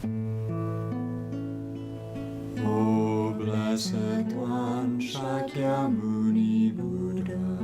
O Blessed One, Shakyamuni Buddha,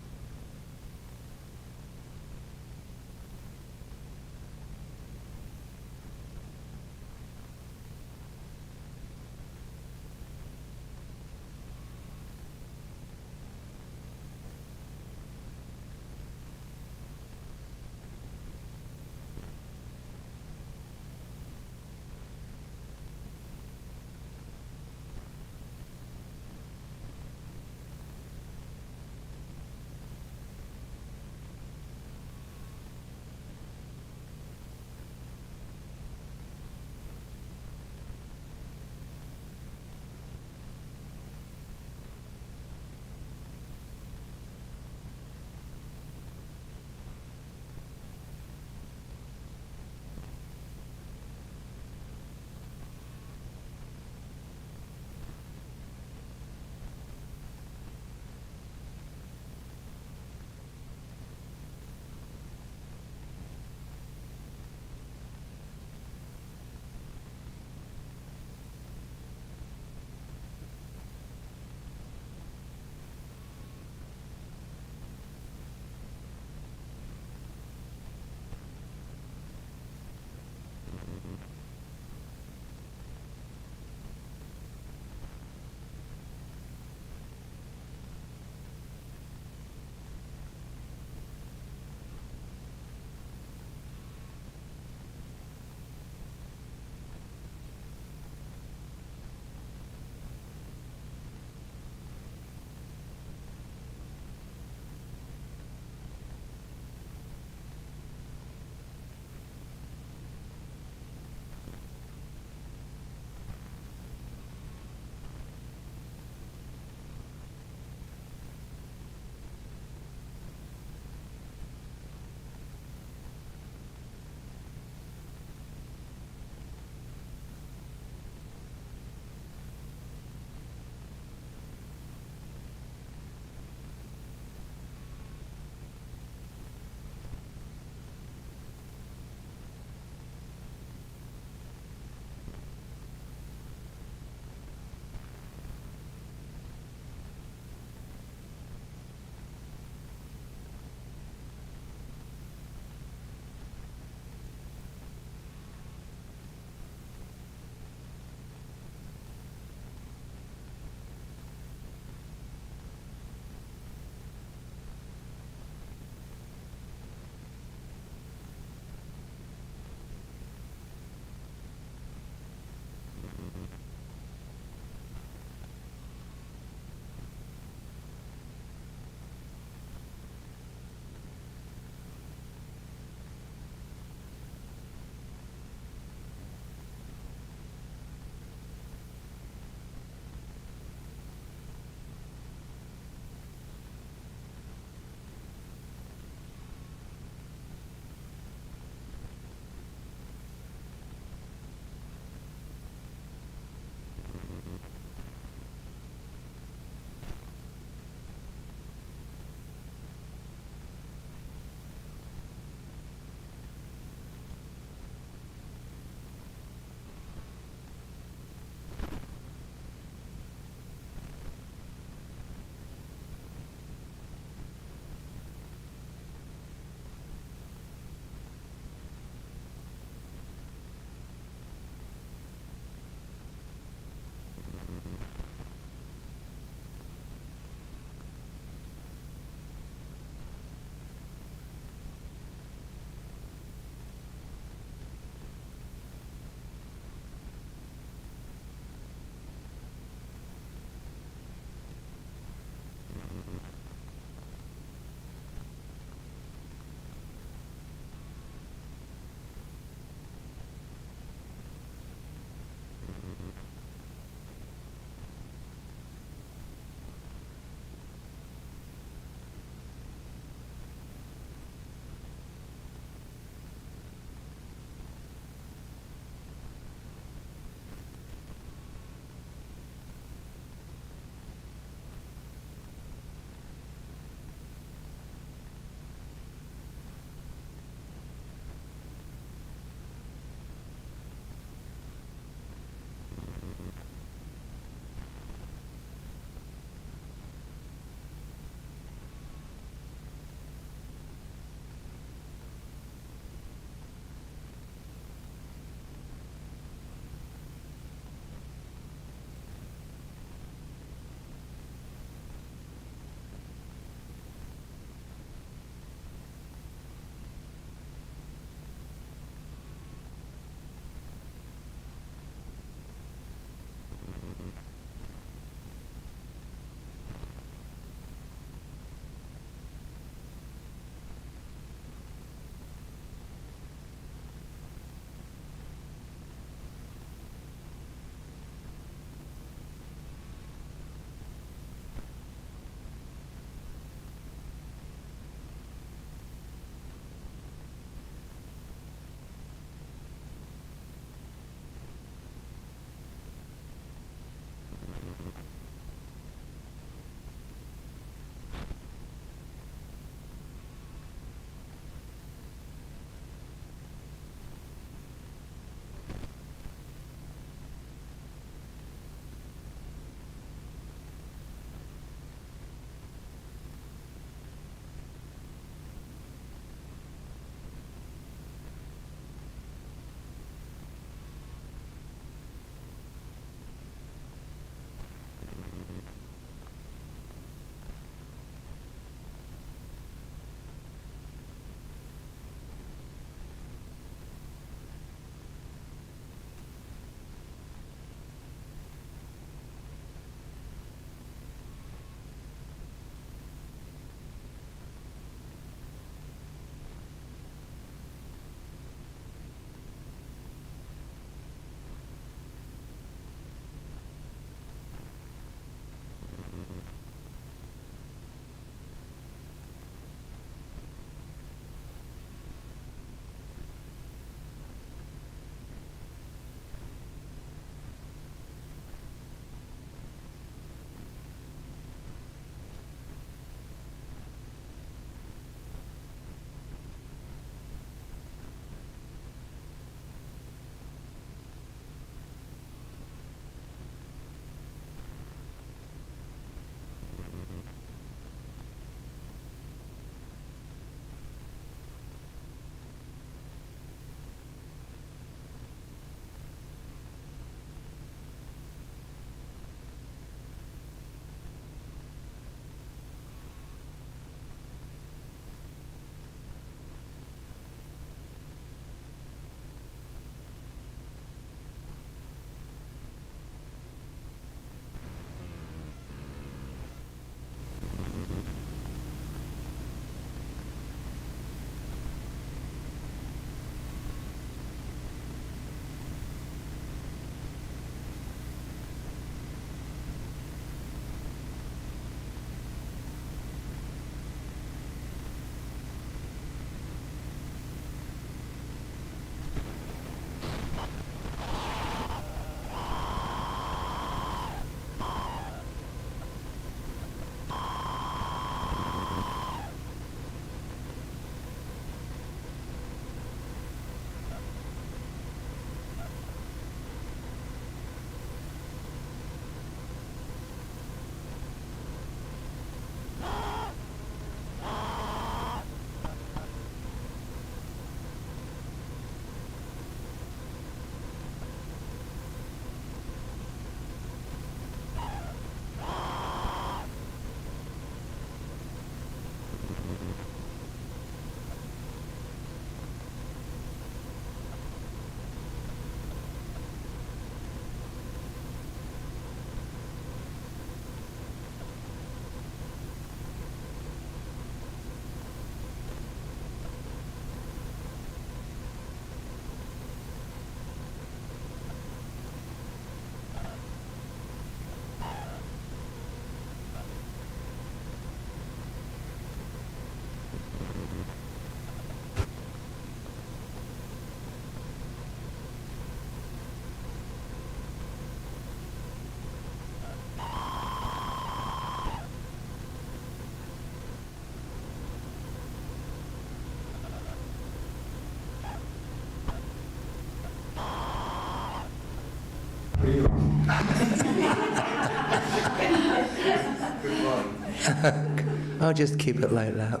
I'll just keep it like that.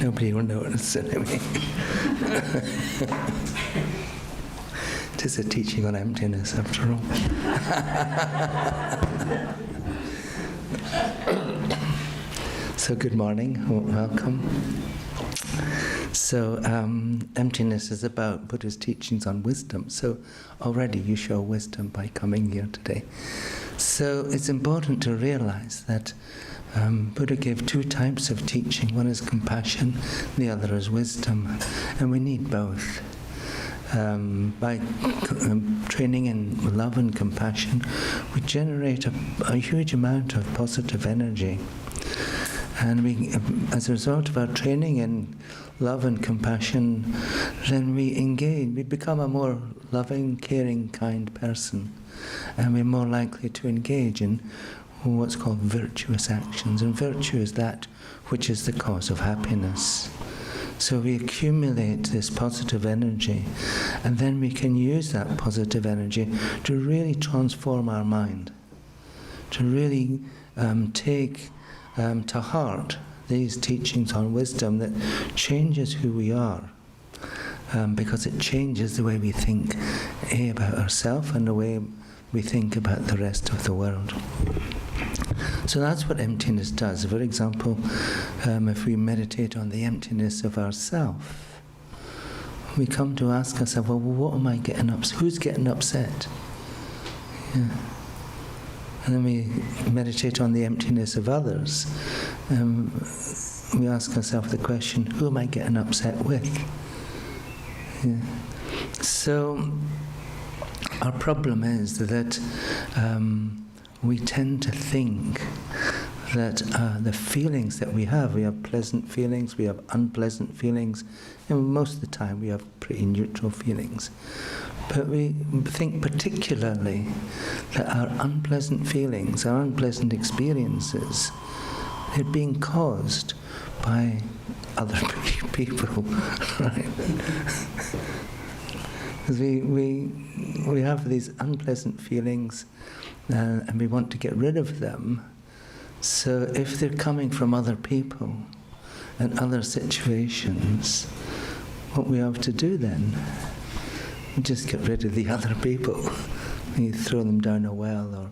Nobody will notice anyway. It is a teaching on emptiness, after all. So good morning, welcome. So emptiness is about Buddha's teachings on wisdom. So already you show wisdom by coming here today. So it's important to realize that Buddha gave two types of teaching. One is compassion, the other is wisdom. And we need both. By training in love and compassion, we generate a huge amount of positive energy. And we, as a result of our training in love and compassion, then we engage, we become a more loving, caring, kind person. And we're more likely to engage in what's called virtuous actions. And virtue is that which is the cause of happiness. So we accumulate this positive energy, and then we can use that positive energy to really transform our mind, to really take to heart these teachings on wisdom that changes who we are, because it changes the way we think about ourselves and the way we think about the rest of the world. So that's what emptiness does. For example, if we meditate on the emptiness of ourself, we come to ask ourselves, well, what am I getting upset? Who's getting upset? Yeah. And then we meditate on the emptiness of others. We ask ourselves the question, who am I getting upset with? Yeah. So our problem is that we tend to think that the feelings that we have pleasant feelings, we have unpleasant feelings, and most of the time we have pretty neutral feelings. But we think particularly that our unpleasant feelings, our unpleasant experiences, they're being caused by other people, right? we have these unpleasant feelings, and we want to get rid of them. So if they're coming from other people and other situations, what we have to do then, we just get rid of the other people. You throw them down a well, or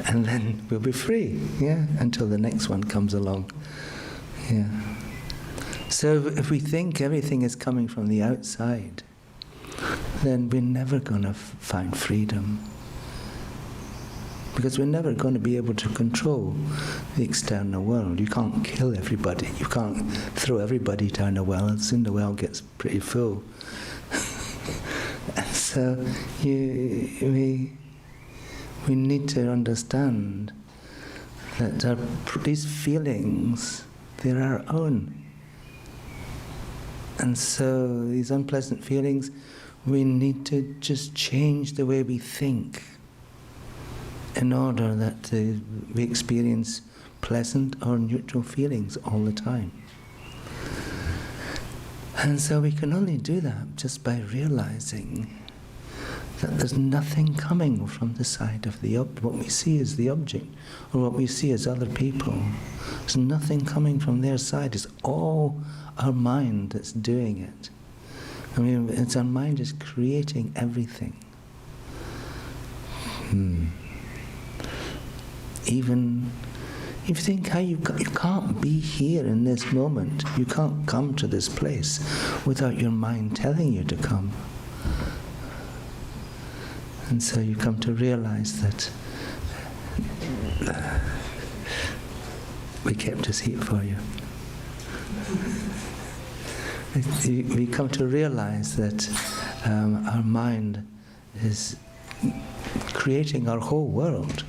and then we'll be free, yeah, until the next one comes along. Yeah. So if we think everything is coming from the outside, then we're never going to find freedom. Because we're never going to be able to control the external world. You can't kill everybody. You can't throw everybody down a well, and soon the well gets pretty full. So we need to understand that these feelings, they're our own. And so these unpleasant feelings, we need to just change the way we think in order that we experience pleasant or neutral feelings all the time. And so we can only do that just by realizing that there's nothing coming from the side of what we see as the object, or what we see as other people. There's nothing coming from their side. It's all our mind that's doing it. I mean, it's our mind is creating everything. Even if you think how you can't be here in this moment, you can't come to this place without your mind telling you to come. And so you come to realize that we kept this here for you. We come to realize that our mind is creating our whole world.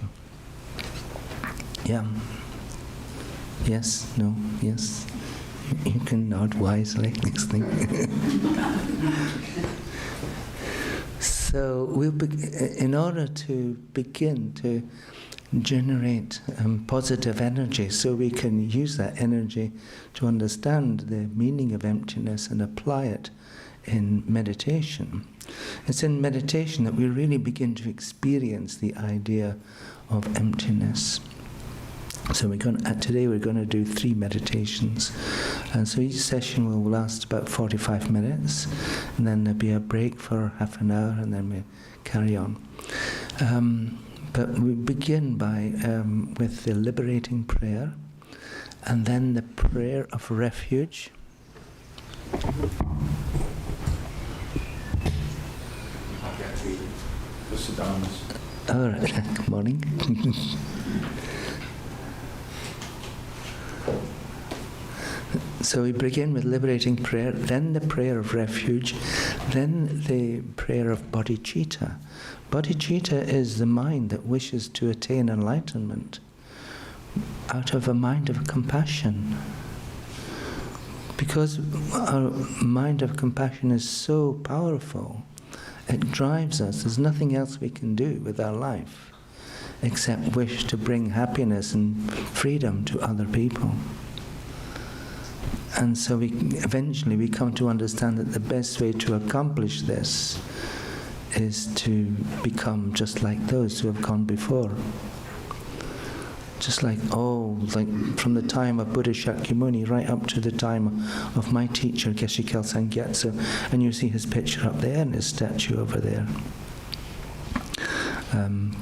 Yeah. Yes, no, yes. You can nod wisely, next thing. So in order to begin to generate positive energy, so we can use that energy to understand the meaning of emptiness and apply it in meditation, It's in meditation that we really begin to experience the idea of emptiness. So today we're going to do 3 meditations, and so each session will last about 45 minutes, and then there'll be a break for half an hour, and then we carry on. But we begin with the liberating prayer, and then the prayer of refuge. All right. Good morning. So we begin with liberating prayer, then the prayer of refuge, then the prayer of bodhicitta. Bodhicitta is the mind that wishes to attain enlightenment out of a mind of compassion. Because our mind of compassion is so powerful, it drives us. There's nothing else we can do with our life except wish to bring happiness and freedom to other people. And so eventually we come to understand that the best way to accomplish this is to become just like those who have gone before. Just like from the time of Buddha Shakyamuni right up to the time of my teacher Geshe Kelsang Gyatso, and you see his picture up there and his statue over there.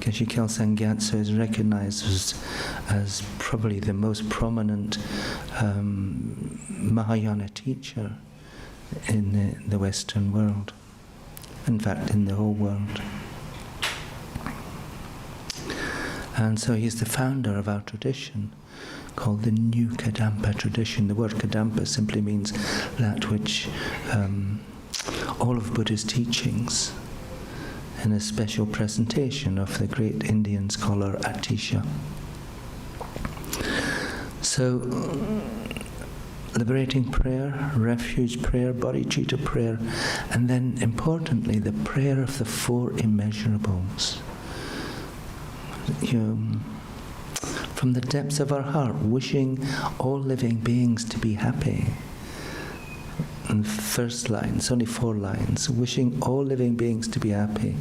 Geshe Kelsang Gyatso is recognized as probably the most prominent Mahayana teacher in the Western world. In fact, in the whole world. And so he's the founder of our tradition, called the New Kadampa tradition. The word Kadampa simply means that which all of Buddha's teachings, in a special presentation of the great Indian scholar Atisha. So, liberating prayer, refuge prayer, bodhicitta prayer, and then importantly the prayer of the 4 immeasurables. From the depths of our heart, wishing all living beings to be happy. And first line, it's only 4 lines, wishing all living beings to be happy,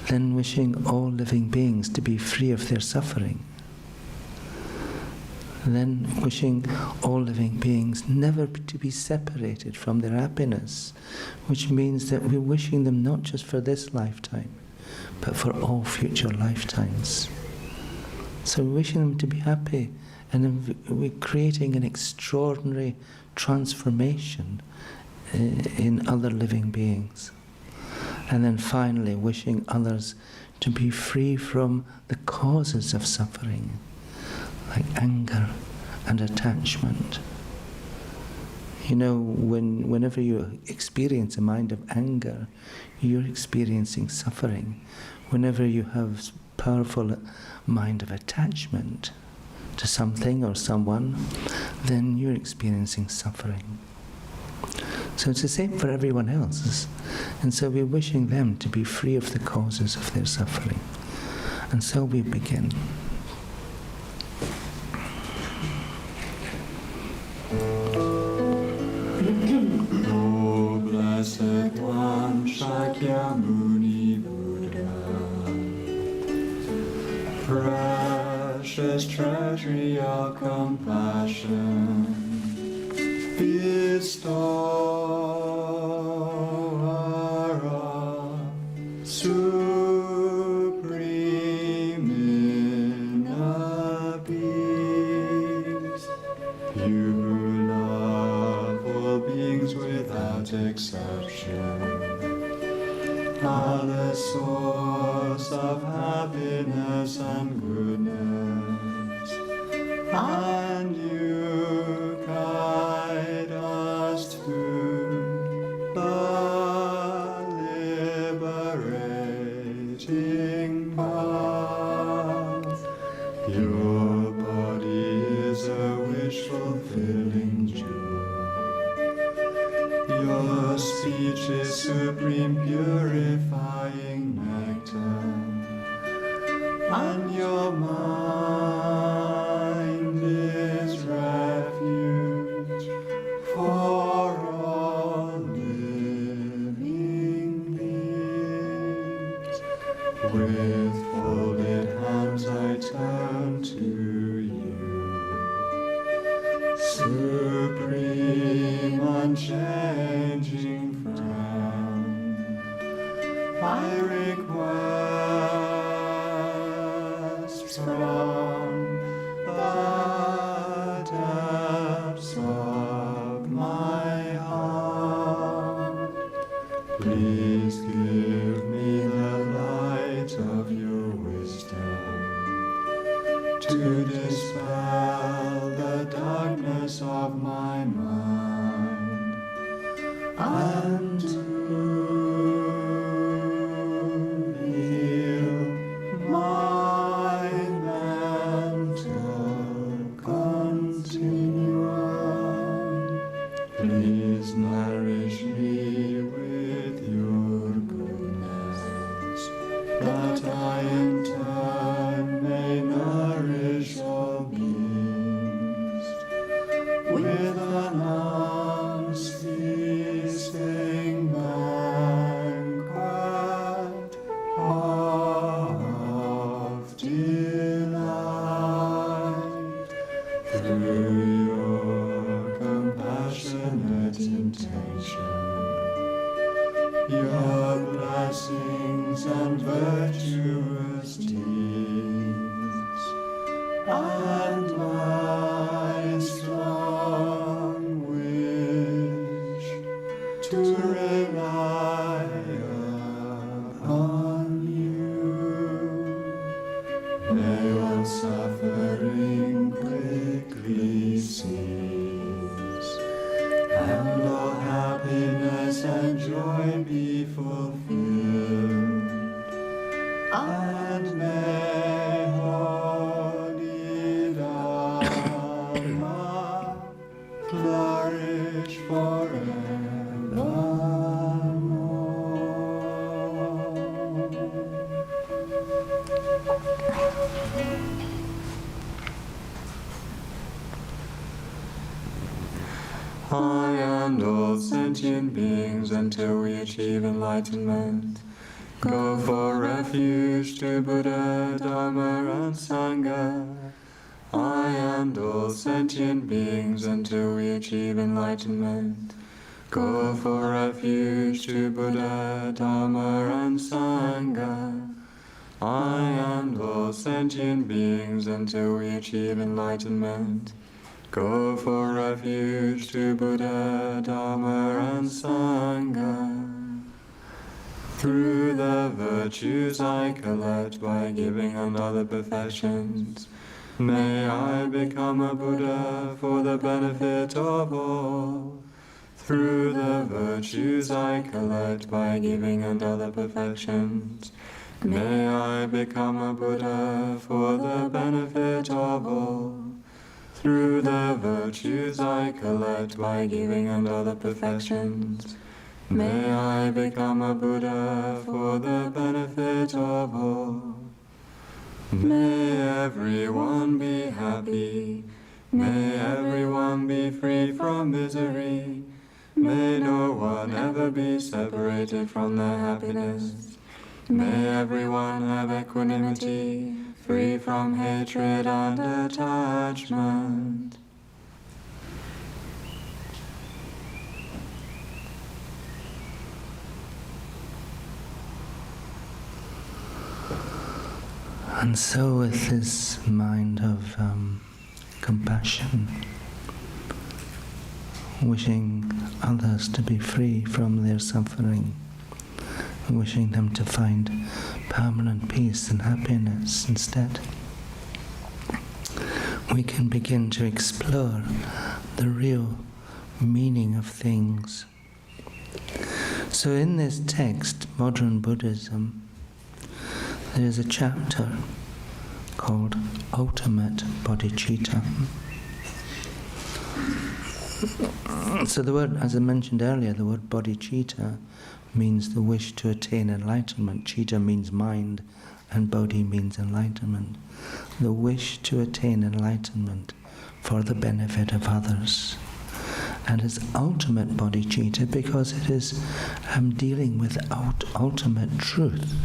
then wishing all living beings to be free of their suffering, then wishing all living beings never to be separated from their happiness, which means that we're wishing them not just for this lifetime, but for all future lifetimes. So we're wishing them to be happy, and then we're creating an extraordinary transformation in other living beings. And then finally wishing others to be free from the causes of suffering, like anger and attachment. You know, whenever you experience a mind of anger, you're experiencing suffering. Whenever you have powerful mind of attachment to something or someone, then you're experiencing suffering. So it's the same for everyone else. And so we're wishing them to be free of the causes of their suffering. And so we begin. O Blessed One, Shakyamuni Buddha, precious treasury of compassion, bestower of supreme inner peace, you who love all beings without exception, are the source of happiness and goodness, and you guide us to the liberating path. Your body is a wish-fulfilling jewel. Your speech is supreme purifying nectar, and your mind is refuge for all living beings. With folded hands I turn to you, supreme, unchanging friend. I request from the depths of my heart, please give me the light of your wisdom to dispel the darkness of my mind and to heal my mental continuum. Please nourish me with your goodness, that I in turn may nourish all beings with an unceasing banquet of delight. Through your compassionate intention, your blessings and virtuous deeds, and my strong wish to rely upon you. May all suffering quickly cease, and all happiness and joy be fulfilled, and may Holy Dharma flourish I and all sentient beings until we achieve enlightenment go for refuge to Buddha, Dharma and Sangha. I and all sentient beings until we achieve enlightenment go for refuge to Buddha, Dharma and Sangha. I and all sentient beings until we achieve enlightenment go for refuge to Buddha, Dharma and Sangha. Through the virtues I collect by giving and other perfections, may I become a Buddha for the benefit of all. Through the virtues I collect by giving and other perfections, may I become a Buddha for the benefit of all. Through the virtues I collect by giving and other perfections, may I become a Buddha for the benefit of all. May everyone be happy, may everyone be free from misery, may no one ever be separated from their happiness. May everyone have equanimity, free from hatred and attachment. And so with this mind of compassion, wishing others to be free from their suffering, wishing them to find permanent peace and happiness instead, we can begin to explore the real meaning of things. So in this text, Modern Buddhism, there is a chapter called Ultimate Bodhicitta. So the word, as I mentioned earlier, the word bodhicitta means the wish to attain enlightenment. Citta means mind, and bodhi means enlightenment. The wish to attain enlightenment for the benefit of others. And it's ultimate bodhicitta because it is dealing with ultimate truth,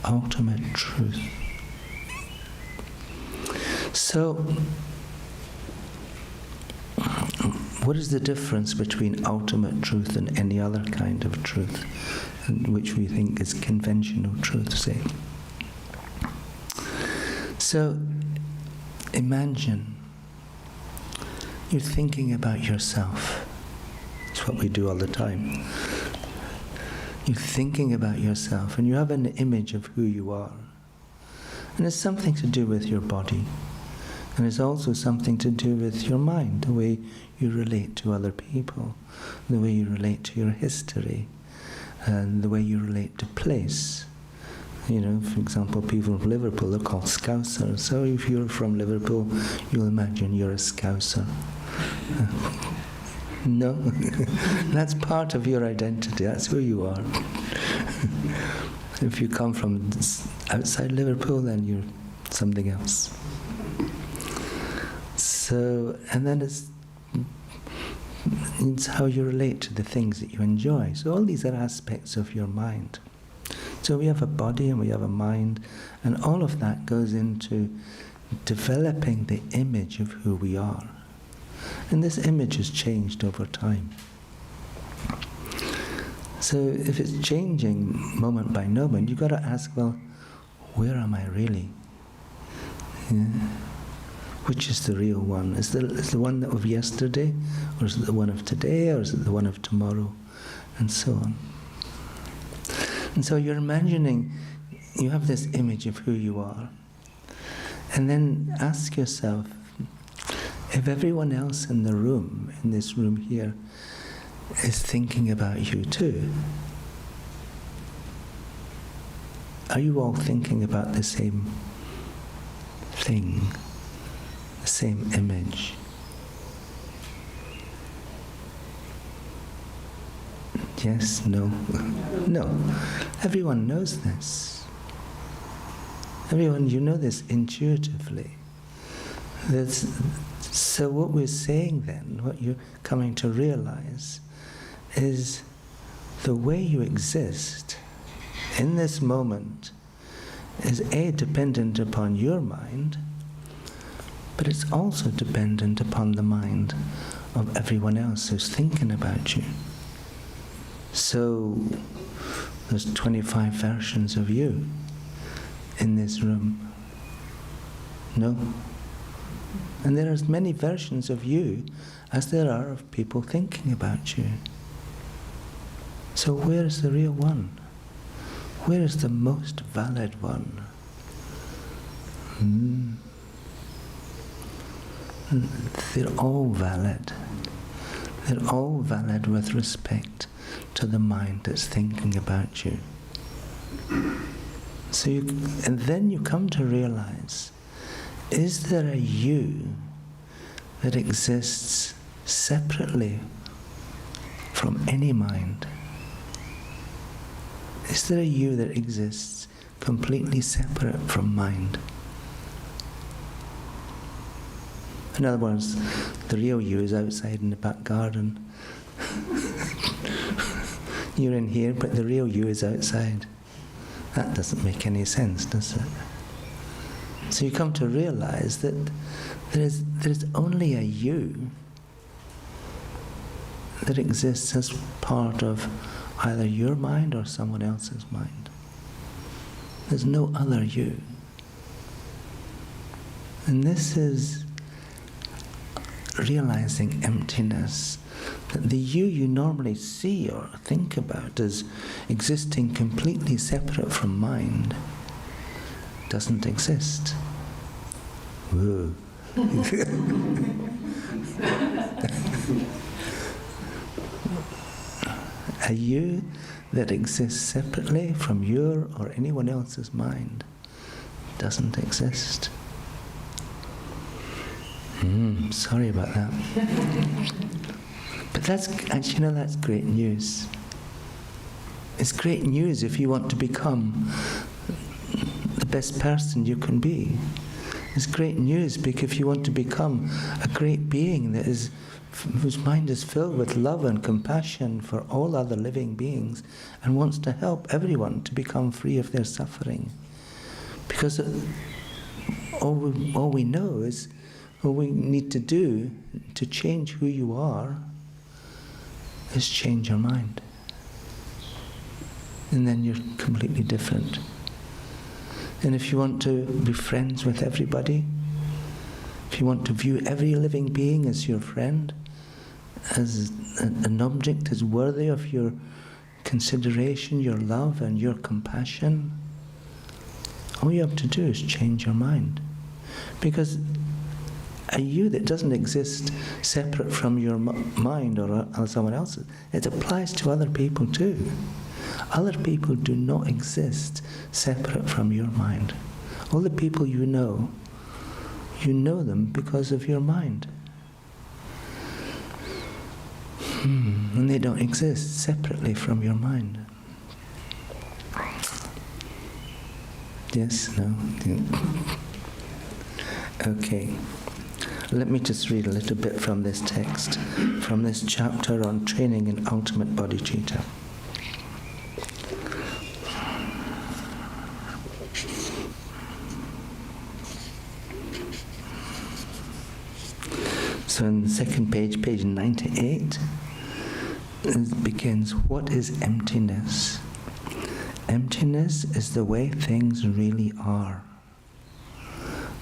ultimate truth. So, what is the difference between ultimate truth and any other kind of truth, which we think is conventional truth, say? So, imagine you're thinking about yourself. It's what we do all the time. You're thinking about yourself and you have an image of who you are. And it's something to do with your body. And it's also something to do with your mind, the way you relate to other people, the way you relate to your history, and the way you relate to place. You know, for example, people from Liverpool are called Scousers. So if you're from Liverpool, you'll imagine you're a Scouser. No, that's part of your identity. That's who you are. If you come from outside Liverpool, then you're something else. So, and then it's how you relate to the things that you enjoy. So all these are aspects of your mind. So we have a body and we have a mind, and all of that goes into developing the image of who we are. And this image has changed over time. So if it's changing moment by moment, you've got to ask, well, where am I really? Yeah. Which is the real one? Is the one of yesterday, or is it the one of today, or is it the one of tomorrow, and so on? And so you're imagining, you have this image of who you are, and then ask yourself, if everyone else in the room, in this room here, is thinking about you too, are you all thinking about the same thing? Same image? Yes? No? No. Everyone knows this. Everyone, you know this intuitively. So what we're saying then, what you're coming to realize, is the way you exist in this moment is A, dependent upon your mind, but it's also dependent upon the mind of everyone else who's thinking about you. So there's 25 versions of you in this room. No? And there are as many versions of you as there are of people thinking about you. So where is the real one? Where is the most valid one? They're all valid. They're all valid with respect to the mind that's thinking about you. So and then you come to realize, is there a you that exists separately from any mind? Is there a you that exists completely separate from mind? In other words, the real you is outside in the back garden. You're in here, but the real you is outside. That doesn't make any sense, does it? So you come to realize that there is only a you that exists as part of either your mind or someone else's mind. There's no other you. And this is realizing emptiness, that the you normally see or think about as existing completely separate from mind doesn't exist. Whoa. A you that exists separately from your or anyone else's mind doesn't exist. Sorry about that. But that's actually, that's great news. It's great news if you want to become the best person you can be. It's great news, because if you want to become a great being whose mind is filled with love and compassion for all other living beings and wants to help everyone to become free of their suffering. Because all we know is, all we need to do to change who you are is change your mind. And then you're completely different. And if you want to be friends with everybody, if you want to view every living being as your friend, as an object as worthy of your consideration, your love and your compassion, all you have to do is change your mind. Because a you that doesn't exist separate from your mind or someone else's, it applies to other people too. Other people do not exist separate from your mind. All the people you know them because of your mind. And they don't exist separately from your mind. Yes? No? Okay. Let me just read a little bit from this text, from this chapter on training in ultimate bodhicitta. So on the second page, page 98, it begins, what is emptiness? Emptiness is the way things really are.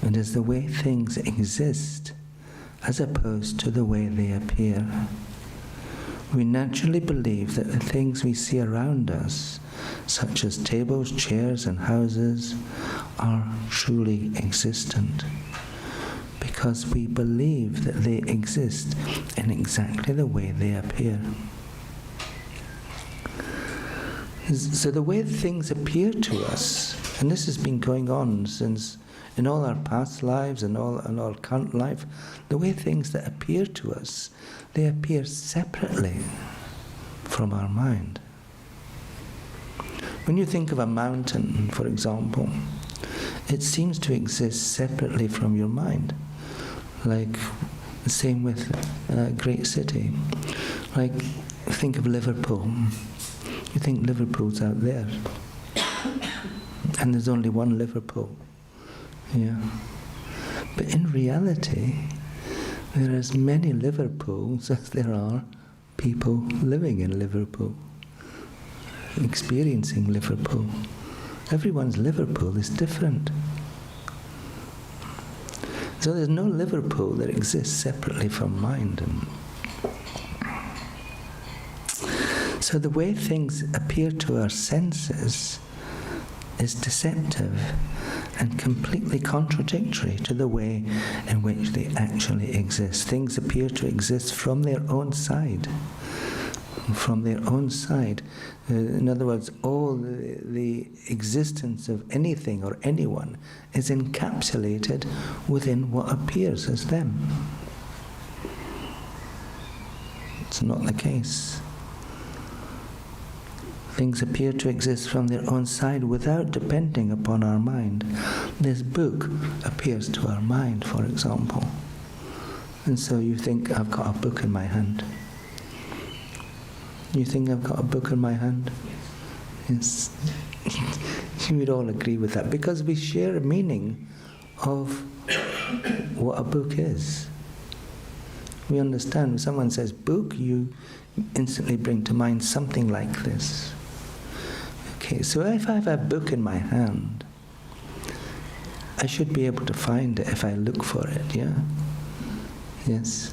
It is the way things exist as opposed to the way they appear. We naturally believe that the things we see around us, such as tables, chairs, and houses, are truly existent, because we believe that they exist in exactly the way they appear. So the way things appear to us, and this has been going on since in all our past lives and all our current life, the way things that appear to us, they appear separately from our mind. When you think of a mountain, for example, it seems to exist separately from your mind. Like the same with a great city. Like, think of Liverpool. You think Liverpool's out there, and there's only one Liverpool. Yeah. But in reality, there are as many Liverpools as there are people living in Liverpool, experiencing Liverpool. Everyone's Liverpool is different. So there's no Liverpool that exists separately from mind. So the way things appear to our senses is deceptive and completely contradictory to the way in which they actually exist. Things appear to exist from their own side. From their own side. In other words, all the existence of anything or anyone is encapsulated within what appears as them. It's not the case. Things appear to exist from their own side without depending upon our mind. This book appears to our mind, for example. And so you think, I've got a book in my hand. You think I've got a book in my hand? Yes. You would all agree with that, because we share a meaning of what a book is. We understand when someone says book, you instantly bring to mind something like this. Okay, so if I have a book in my hand, I should be able to find it if I look for it, yeah? Yes.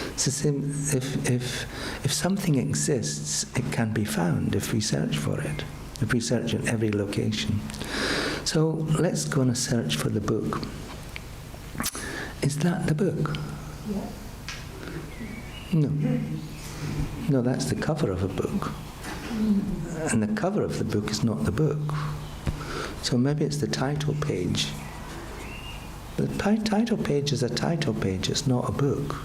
It's the same, if something exists, it can be found if we search for it, if we search in every location. So let's go on a search for the book. Is that the book? No. No, that's the cover of a book. And the cover of the book is not the book. So maybe it's the title page. The title page is a title page, it's not a book.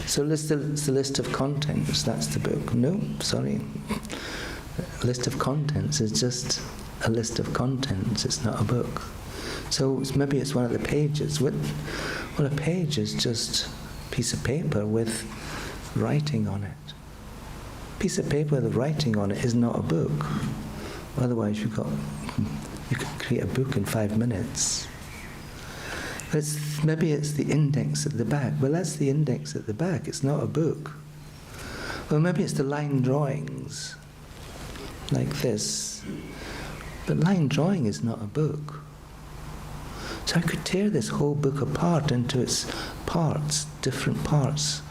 So it's the list of contents, that's the book. No, sorry. List of contents is just a list of contents, it's not a book. So maybe it's one of the pages. Well, a page is just a piece of paper with writing on it. A piece of paper with writing on it is not a book. Otherwise you could create a book in 5 minutes. Maybe it's the index at the back. Well, that's the index at the back. It's not a book. Well, maybe it's the line drawings, like this. But line drawing is not a book. So I could tear this whole book apart into its parts, different parts,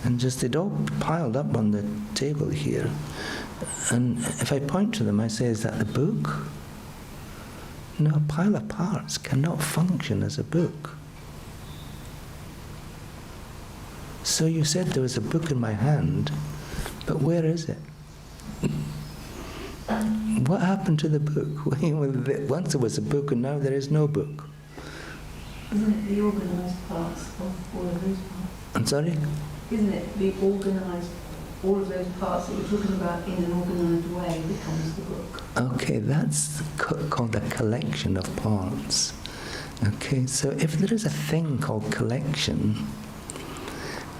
and just they'd all piled up on the table here. And if I point to them, I say, is that the book? No, a pile of parts cannot function as a book. So you said there was a book in my hand, but where is it? What happened to the book? Once there was a book and now there is no book. Isn't it the organised parts of all of those parts? I'm sorry? Isn't it the organised, all of those parts that we're talking about in an organised way becomes the book? Okay, that's called a collection of parts. Okay, so if there is a thing called collection,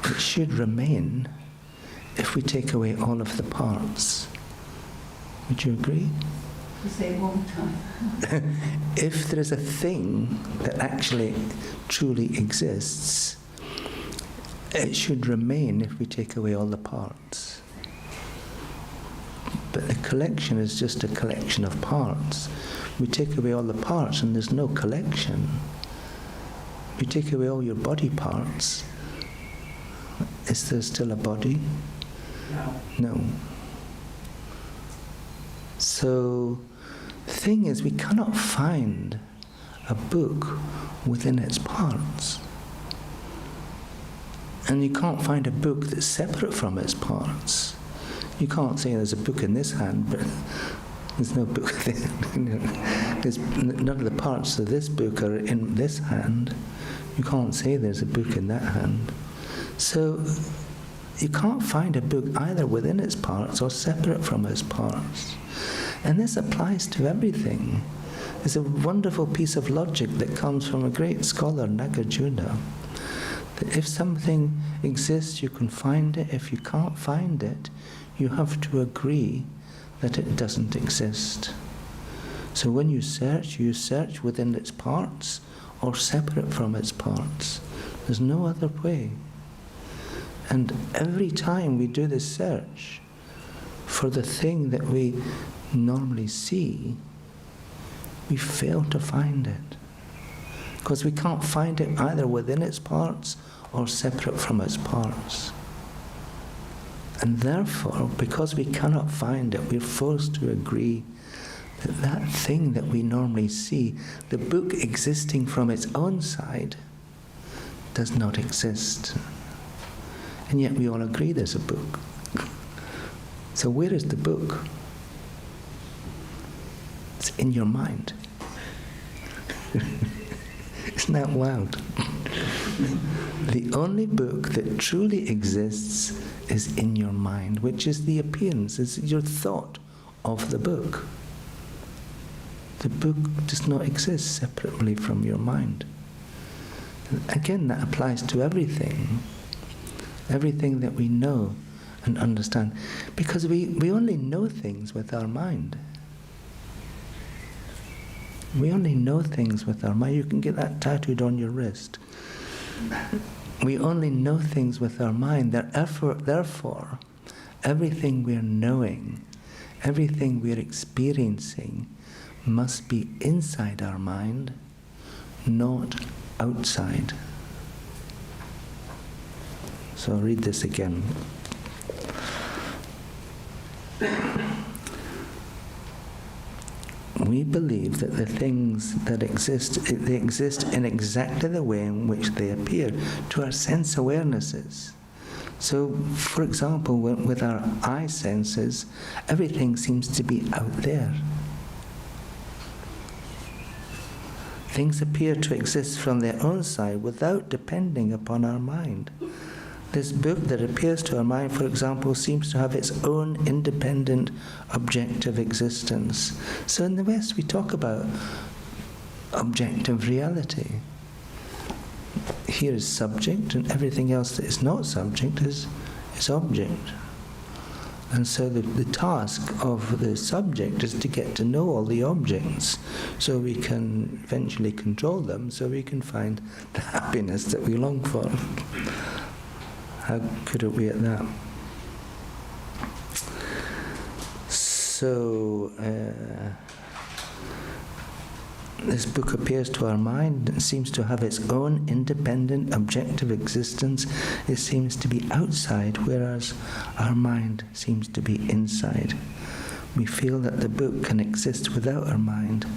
it should remain if we take away all of the parts. Would you agree? To say it one time. If there is a thing that actually truly exists, it should remain if we take away all the parts. But the collection is just a collection of parts. We take away all the parts and there's no collection. We take away all your body parts. Is there still a body? No. So the thing is, we cannot find a book within its parts. And you can't find a book that's separate from its parts. You can't say there's a book in this hand, but there's no book there. None of the parts of this book are in this hand. You can't say there's a book in that hand. So you can't find a book either within its parts or separate from its parts. And this applies to everything. There's a wonderful piece of logic that comes from a great scholar, Nagarjuna, that if something exists, you can find it. If you can't find it, you have to agree that it doesn't exist. So when you search within its parts or separate from its parts. There's no other way. And every time we do this search for the thing that we normally see, we fail to find it. Because we can't find it either within its parts or separate from its parts. And therefore, because we cannot find it, we're forced to agree that that thing that we normally see, the book existing from its own side, does not exist. And yet we all agree there's a book. So where is the book? It's in your mind. Isn't that wild? The only book that truly exists is in your mind, which is the appearance, is your thought of the book. The book does not exist separately from your mind. Again, that applies to everything. Everything that we know and understand. Because we only know things with our mind. We only know things with our mind. You can get that tattooed on your wrist. We only know things with our mind. Therefore, everything we're knowing, everything we're experiencing must be inside our mind, not outside. So I'll read this again. We believe that the things that exist, they exist in exactly the way in which they appear to our sense awarenesses. So, for example, with our eye senses, everything seems to be out there. Things appear to exist from their own side without depending upon our mind. This book that appears to our mind, for example, seems to have its own independent, objective existence. So in the West we talk about objective reality. Here is subject, and everything else that is not subject is object. And so the task of the subject is to get to know all the objects so we can eventually control them, so we can find the happiness that we long for. How good are we at that? So, this book appears to our mind and seems to have its own independent, objective existence. It seems to be outside, whereas our mind seems to be inside. We feel that the book can exist without our mind.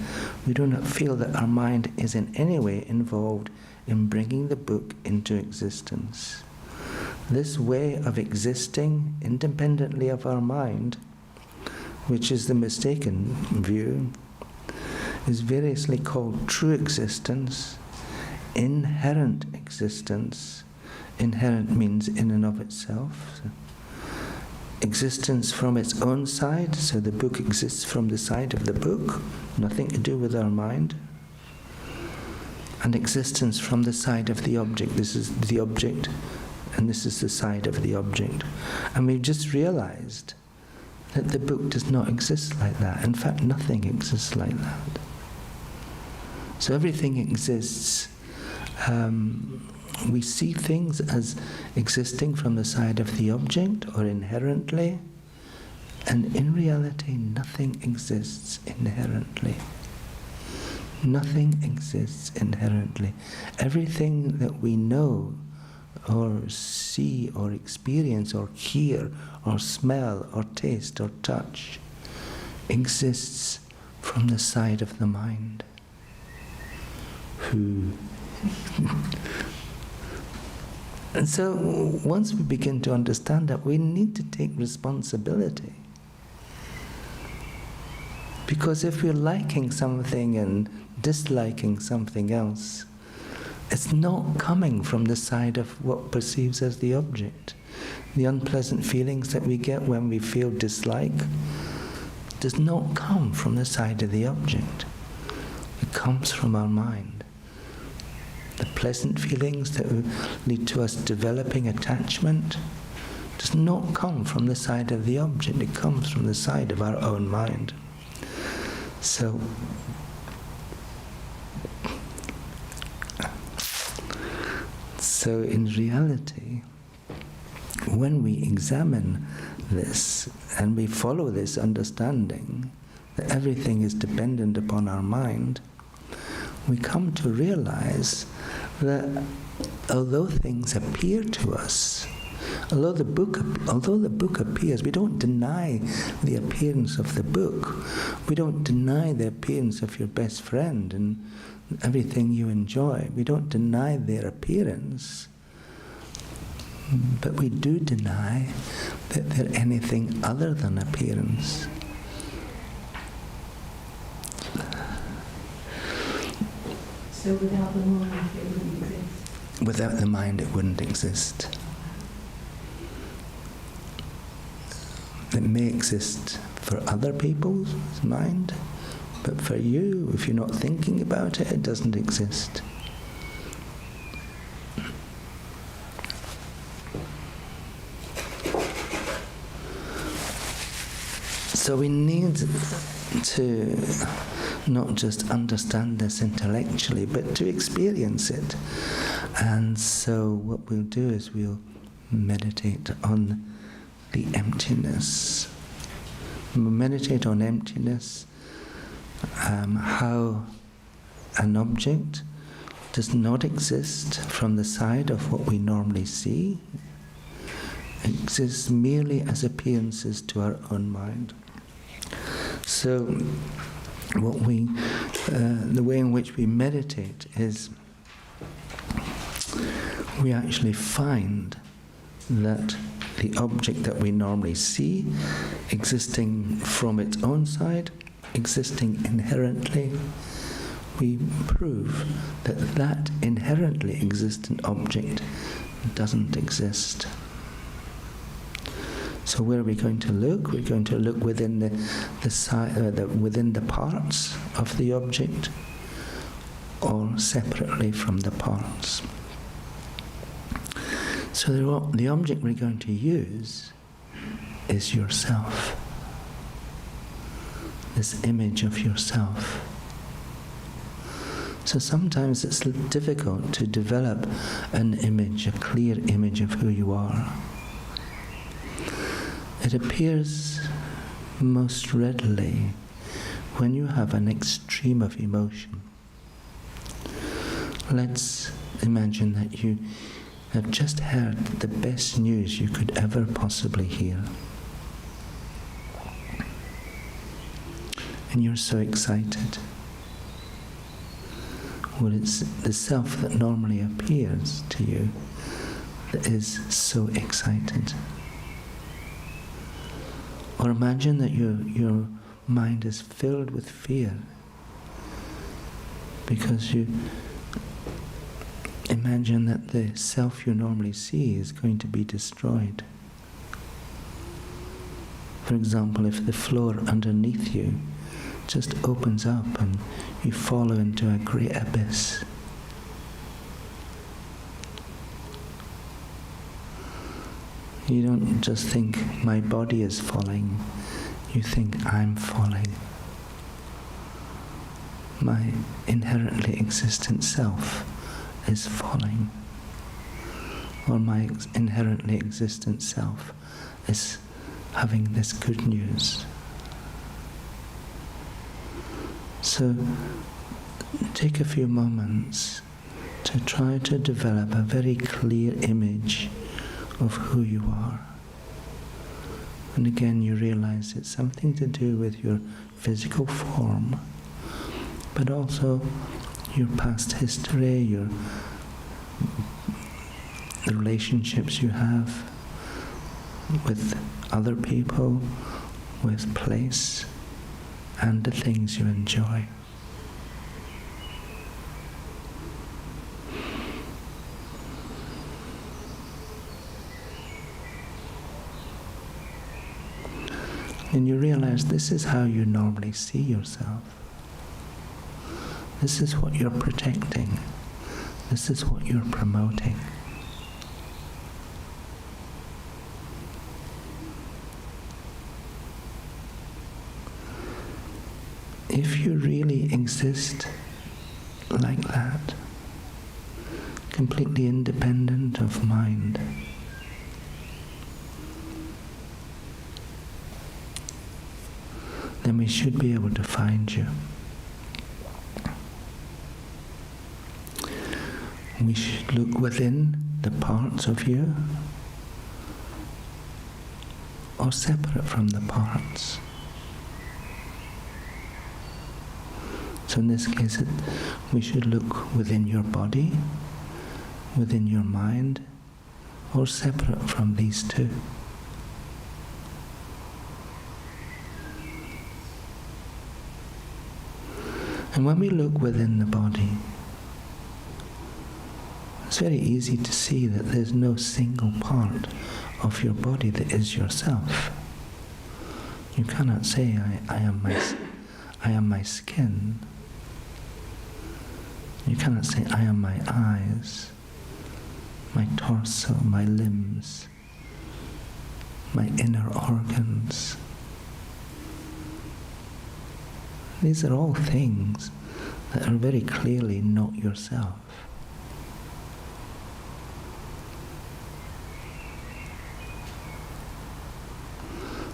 We do not feel that our mind is in any way involved in bringing the book into existence. This way of existing independently of our mind, which is the mistaken view, is variously called true existence, inherent existence. Inherent means in and of itself. Existence from its own side, so the book exists from the side of the book, nothing to do with our mind. And existence from the side of the object. This is the object, and this is the side of the object. And we've just realized that the book does not exist like that. In fact, nothing exists like that. So everything exists. We see things as existing from the side of the object or inherently, and in reality nothing exists inherently. Nothing exists inherently. Everything that we know or see or experience or hear or smell or taste or touch exists from the side of the mind. And so once we begin to understand that, we need to take responsibility. Because if we're liking something and disliking something else, it's not coming from the side of what perceives as the object. The unpleasant feelings that we get when we feel dislike does not come from the side of the object. It comes from our mind. The pleasant feelings that lead to us developing attachment does not come from the side of the object. It comes from the side of our own mind. So in reality, when we examine this and we follow this understanding that everything is dependent upon our mind, we come to realize that although things appear to us, although the book appears, we don't deny the appearance of the book. We don't deny the appearance of your best friend and everything you enjoy. We don't deny their appearance. But we do deny that they're anything other than appearance. So without the mind, it wouldn't exist? Without the mind, it wouldn't exist. It may exist for other people's mind, but for you, if you're not thinking about it, it doesn't exist. So we need to not just understand this intellectually, but to experience it. And so what we'll do is we'll meditate on the emptiness. We'll meditate on emptiness, how an object does not exist from the side of what we normally see. It exists merely as appearances to our own mind. So the way in which we meditate is we actually find that the object that we normally see, existing from its own side, existing inherently, we prove that that inherently existent object doesn't exist. So where are we going to look? We're going to look within within the parts of the object, or separately from the parts. So the object we're going to use is yourself. This image of yourself. So sometimes it's difficult to develop an image, a clear image of who you are. It appears most readily when you have an extreme of emotion. Let's imagine that you have just heard the best news you could ever possibly hear. And you're so excited. Well, it's the self that normally appears to you that is so excited. Or imagine that your mind is filled with fear because you imagine that the self you normally see is going to be destroyed. For example, if the floor underneath you just opens up and you fall into a great abyss. You don't just think, my body is falling. You think, I'm falling. My inherently existent self is falling. Or my inherently existent self is having this good news. So take a few moments to try to develop a very clear image of who you are. And again, you realize it's something to do with your physical form, but also your past history, the relationships you have with other people, with place, and the things you enjoy. And you realize this is how you normally see yourself. This is what you're protecting. This is what you're promoting. If you really exist like that, completely independent of mind, then we should be able to find you. We should look within the parts of you, or separate from the parts. So in this case, we should look within your body, within your mind, or separate from these two. And when we look within the body, it's very easy to see that there's no single part of your body that is yourself. You cannot say, I am my skin. You cannot say, I am my eyes, my torso, my limbs, my inner organs. These are all things that are very clearly not yourself.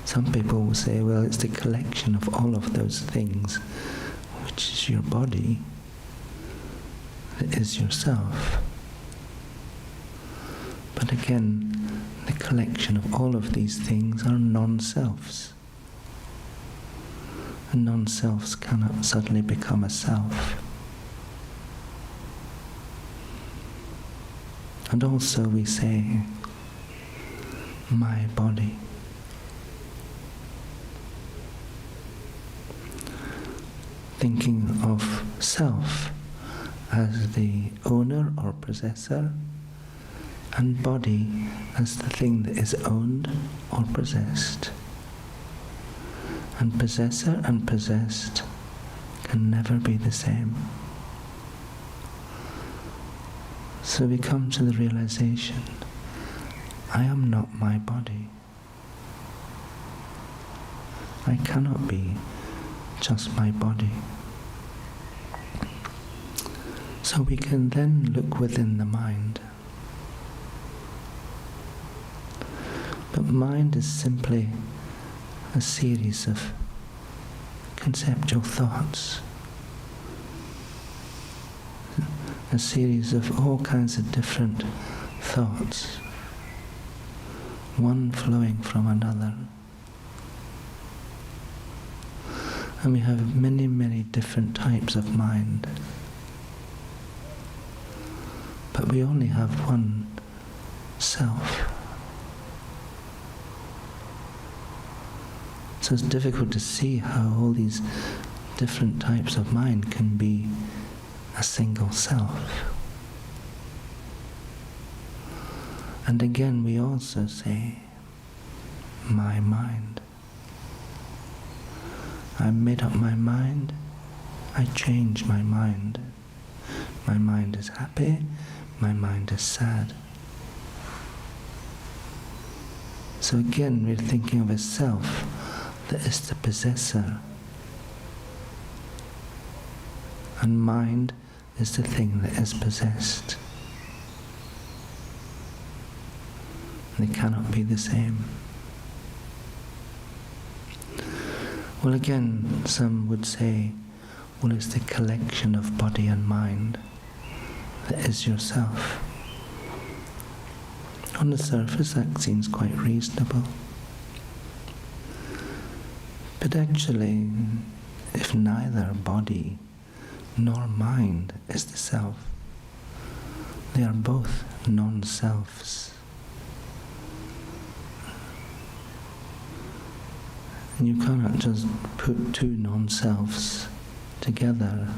Some people will say, well, it's the collection of all of those things, which is your body, that is yourself. But again, the collection of all of these things are non-selves. And non-selves cannot suddenly become a self. And also we say, my body. Thinking of self as the owner or possessor, and body as the thing that is owned or possessed. And possessor and possessed can never be the same. So we come to the realization, I am not my body. I cannot be just my body. So we can then look within the mind. But mind is simply a series of conceptual thoughts, a series of all kinds of different thoughts, one flowing from another. And we have many, many different types of mind. But we only have one self. So it's difficult to see how all these different types of mind can be a single self. And again, we also say, my mind. I made up my mind, I change my mind. My mind is happy, my mind is sad. So again, we're thinking of a self that is the possessor. And mind is the thing that is possessed. They cannot be the same. Well, again, some would say, well, it's the collection of body and mind that is yourself. On the surface, that seems quite reasonable. But actually, if neither body nor mind is the self, they are both non-selves. And you cannot just put two non-selves together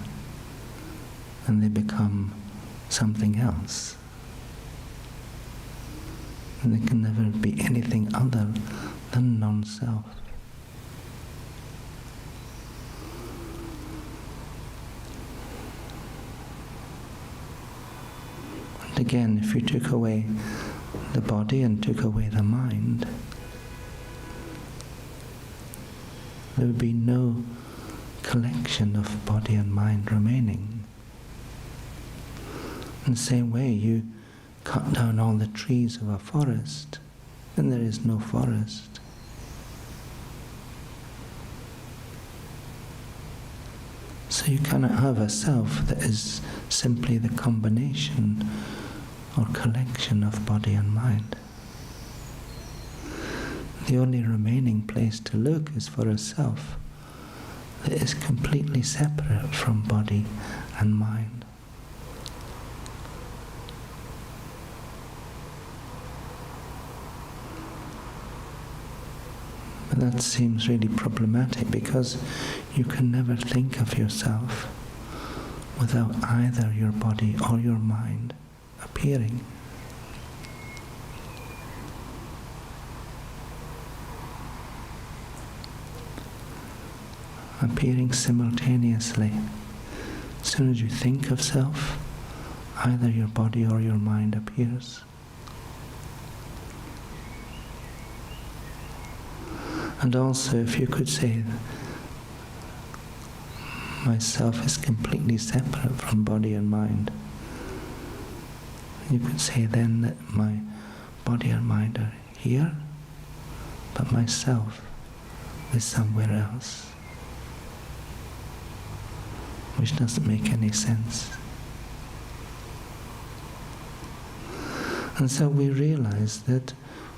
and they become something else. And they can never be anything other than non-self. And again, if you took away the body and took away the mind, there would be no collection of body and mind remaining. In the same way, you cut down all the trees of a forest, then there is no forest. So you cannot have a self that is simply the combination or collection of body and mind. The only remaining place to look is for a self that is completely separate from body and mind. But that seems really problematic because you can never think of yourself without either your body or your mind appearing. Appearing simultaneously. As soon as you think of self, either your body or your mind appears. And also, if you could say, myself is completely separate from body and mind, you could say then that my body and mind are here, but myself is somewhere else. Which doesn't make any sense. And so we realize that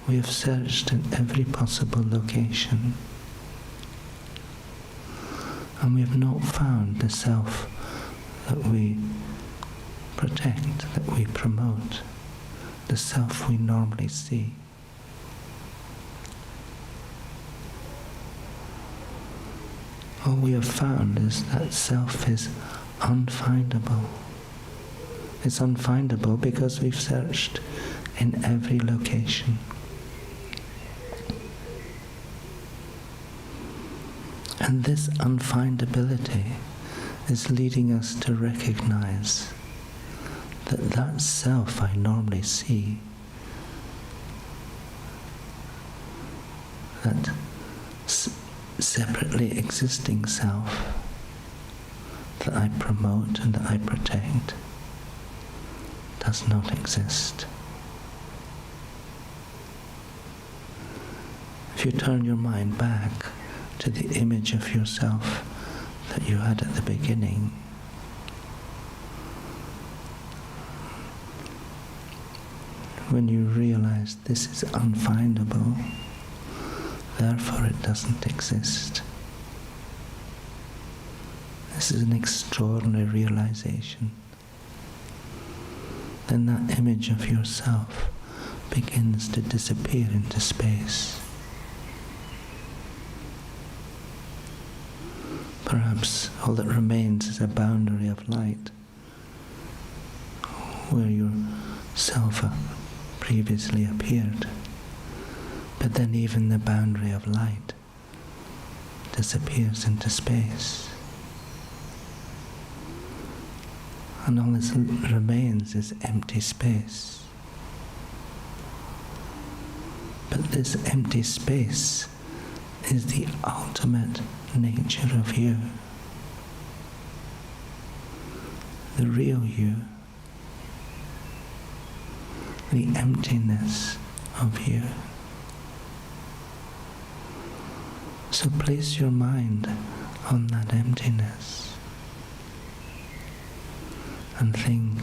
we have searched in every possible location and we have not found the self that we protect, that we promote, the self we normally see. All we have found is that self is unfindable. It's unfindable because we've searched in every location. And this unfindability is leading us to recognize that that self I normally see, that separately existing self that I promote and that I protect, does not exist. If you turn your mind back to the image of yourself that you had at the beginning, when you realize this is unfindable, therefore it doesn't exist. This is an extraordinary realization. Then that image of yourself begins to disappear into space. Perhaps all that remains is a boundary of light where your self previously appeared. But then even the boundary of light disappears into space. And all that remains is empty space. But this empty space is the ultimate nature of you. The real you. The emptiness of you. So place your mind on that emptiness and think,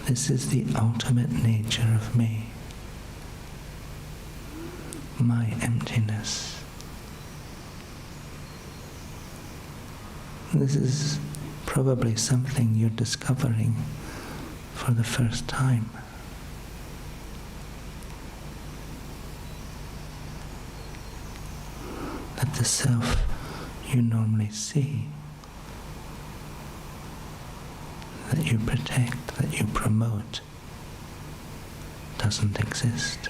this is the ultimate nature of me, my emptiness. This is probably something you're discovering for the first time. That the self you normally see, that you protect, that you promote, doesn't exist.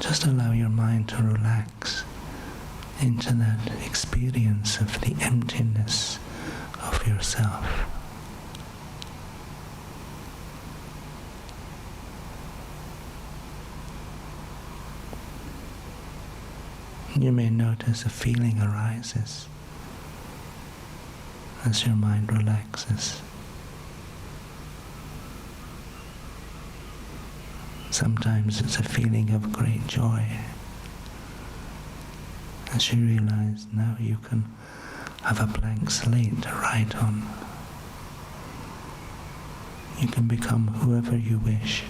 Just allow your mind to relax into that experience of the emptiness of yourself. You may notice a feeling arises as your mind relaxes. Sometimes it's a feeling of great joy as you realize now you can have a blank slate to write on. You can become whoever you wish.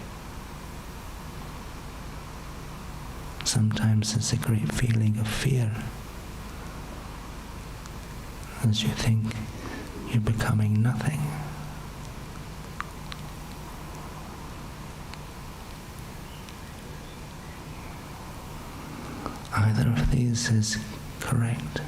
Sometimes it's a great feeling of fear as you think you're becoming nothing. Either of these is correct.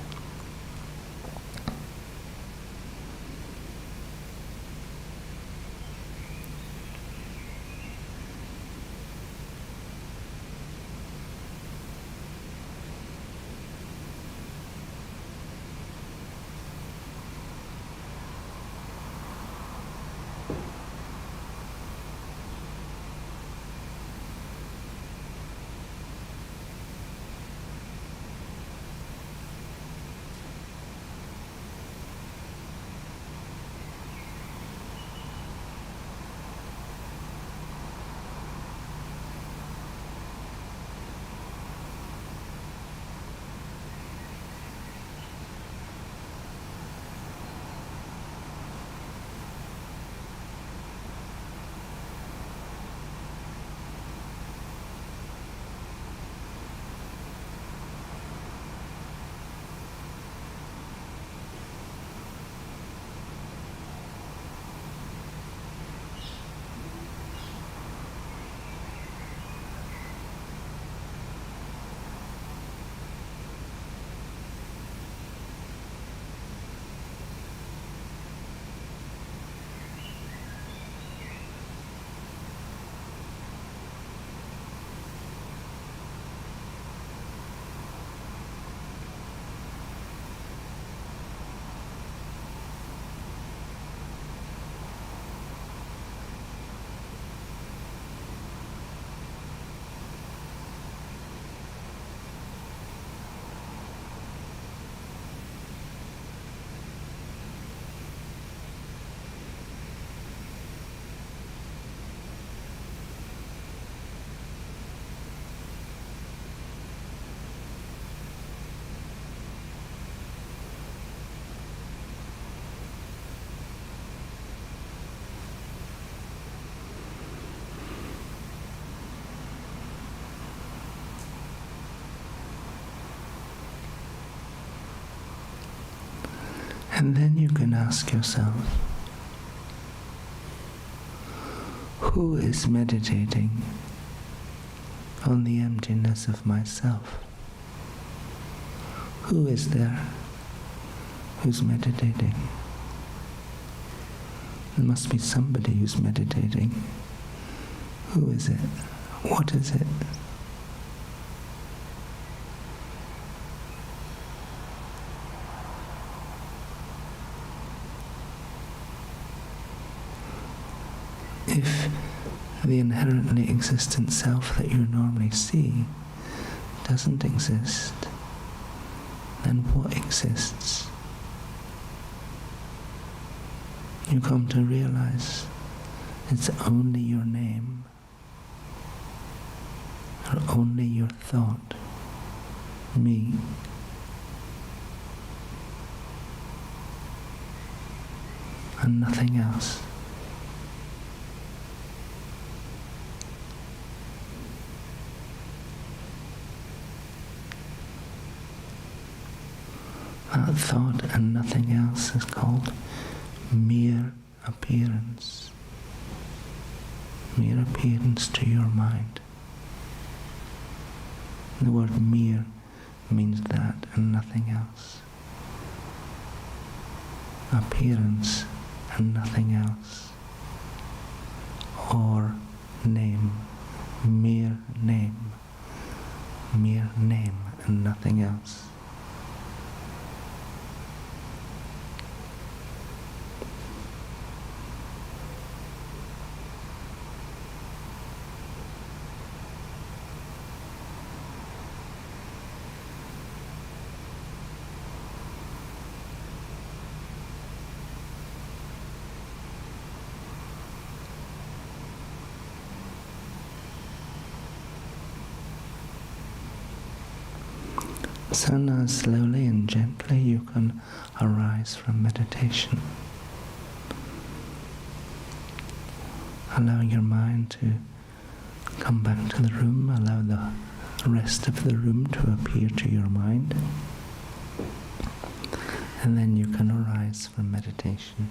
And then you can ask yourself, who is meditating on the emptiness of myself? Who is there who's meditating? There must be somebody who's meditating. Who is it? What is it? If the inherently existent self that you normally see doesn't exist, then what exists? You come to realize it's only your name, or only your thought, me. And nothing else. That thought and nothing else is called mere appearance. Mere appearance to your mind. The word mere means that and nothing else. Appearance and nothing else. Or name. Mere name. Mere name and nothing else. So now slowly and gently you can arise from meditation. Allow your mind to come back to the room, allow the rest of the room to appear to your mind, and then you can arise from meditation.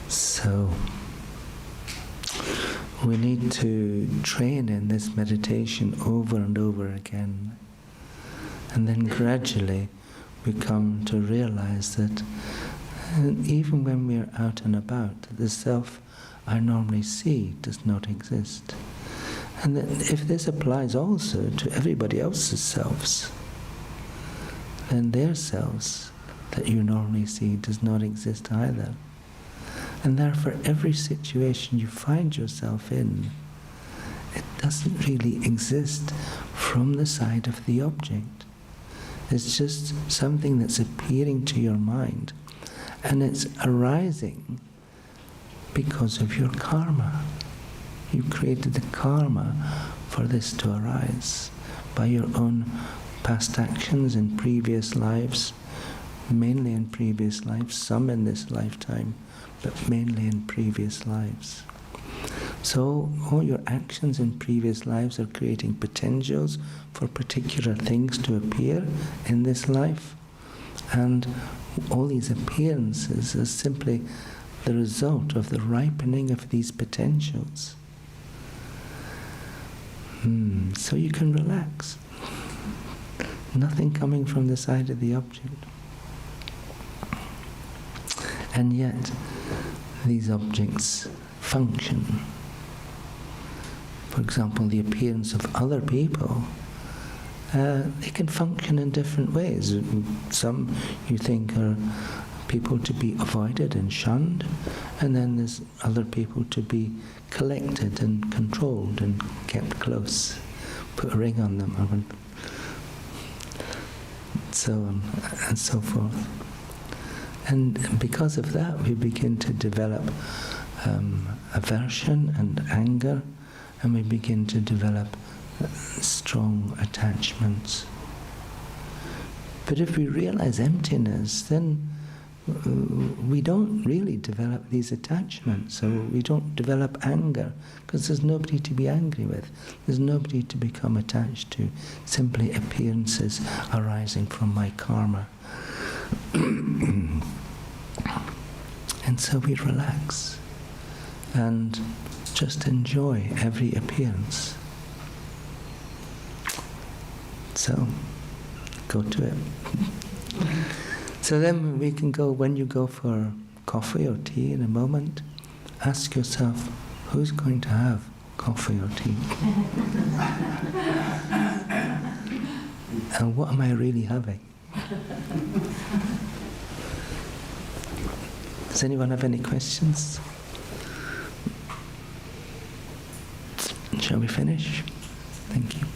So, we need to train in this meditation over and over again. And then gradually we come to realize that even when we are out and about, the self I normally see does not exist. And that if this applies also to everybody else's selves, then their selves that you normally see does not exist either. And therefore, every situation you find yourself in, it doesn't really exist from the side of the object. It's just something that's appearing to your mind, and it's arising because of your karma. You created the karma for this to arise by your own past actions in previous lives, mainly in previous lives, some in this lifetime, but mainly in previous lives. So all your actions in previous lives are creating potentials for particular things to appear in this life, and all these appearances are simply the result of the ripening of these potentials. So you can relax. Nothing coming from the side of the object. And yet, these objects function. For example, the appearance of other people, they can function in different ways. Some you think are people to be avoided and shunned, and then there's other people to be collected and controlled and kept close. Put a ring on them, and so on and so forth. And because of that, we begin to develop aversion and anger, and we begin to develop strong attachments. But if we realize emptiness, then we don't really develop these attachments, so we don't develop anger, because there's nobody to be angry with. There's nobody to become attached to, simply appearances arising from my karma. And so we relax and just enjoy every appearance. So, go to it. So then we can go, when you go for coffee or tea in a moment, ask yourself, who's going to have coffee or tea? And what am I really having? Does anyone have any questions? Shall we finish? Thank you.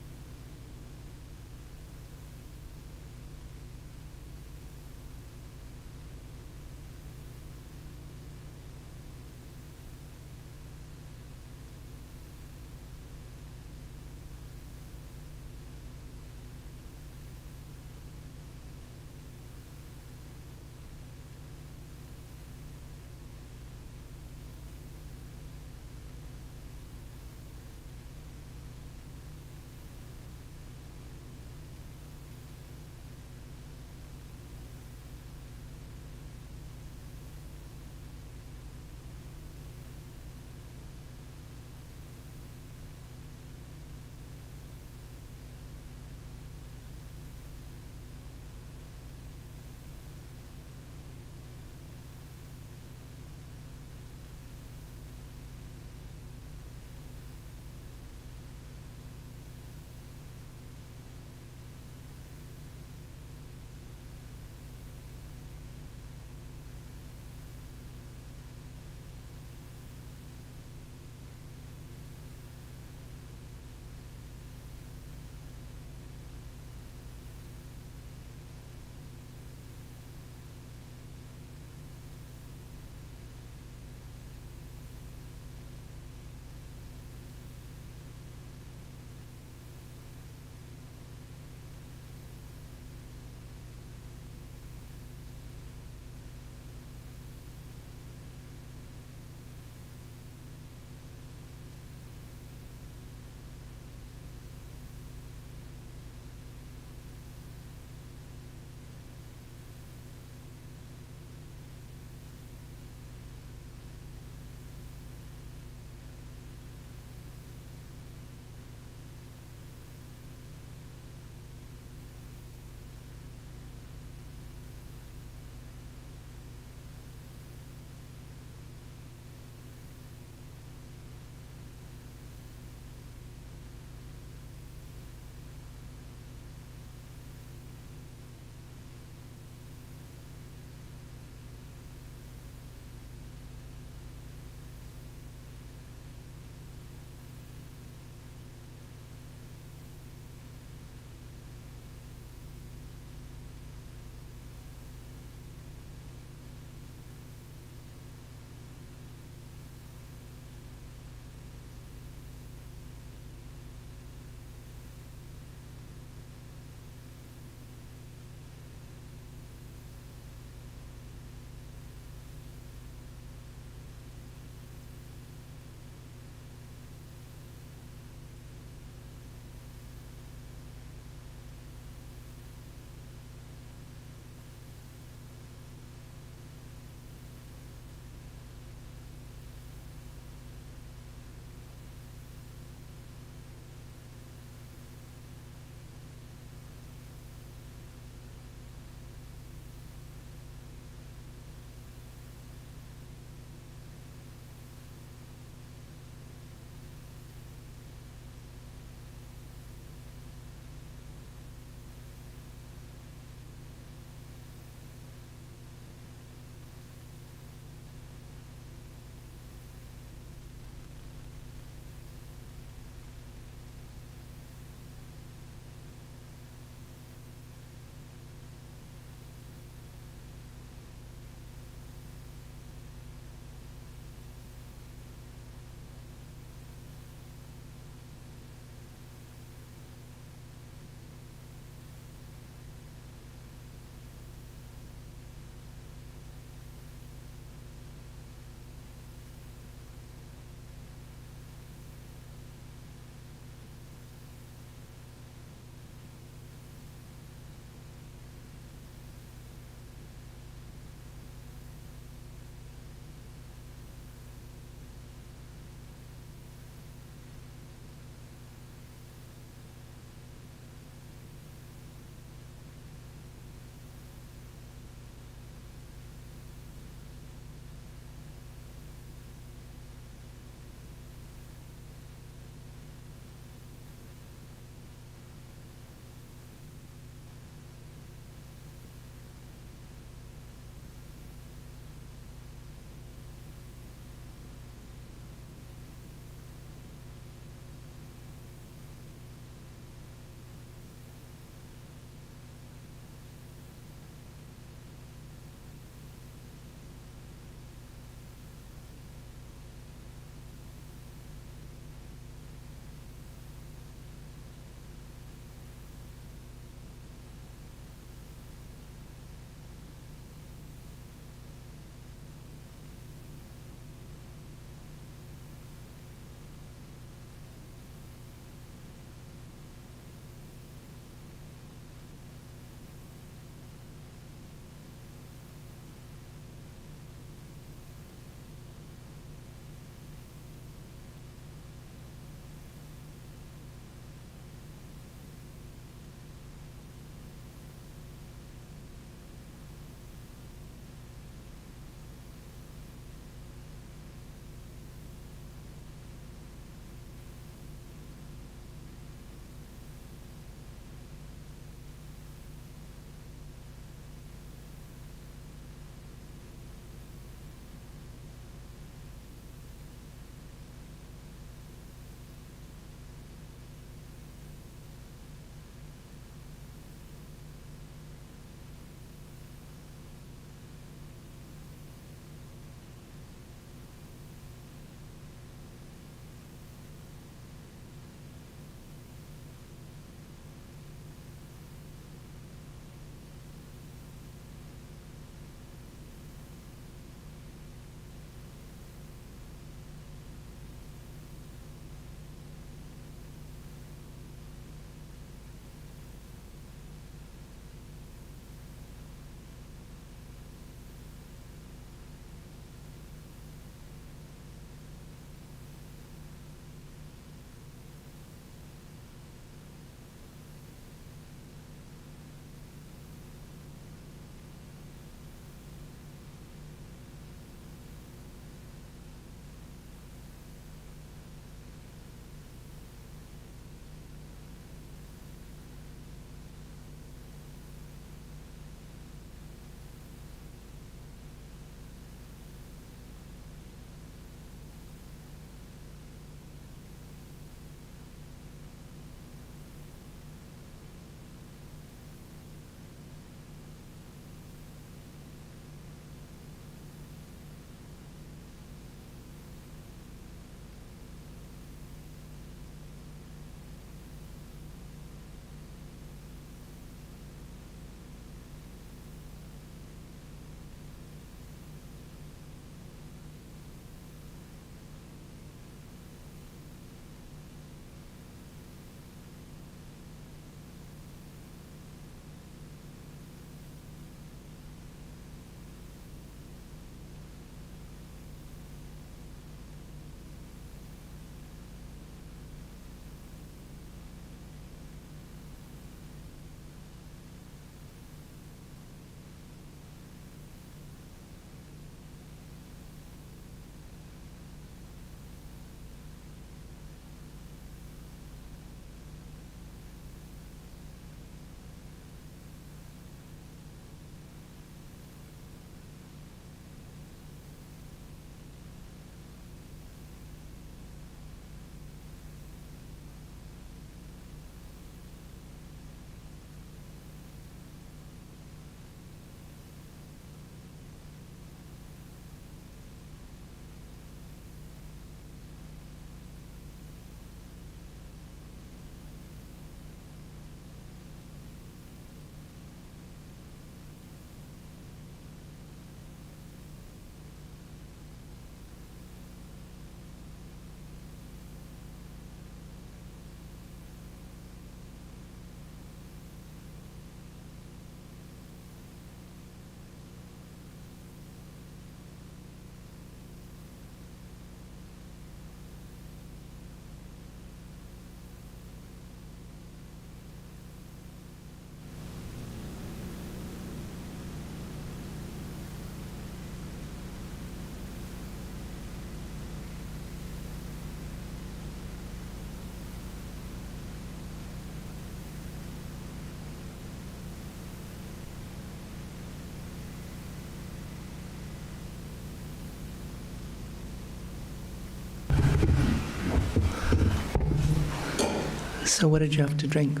So what did you have to drink?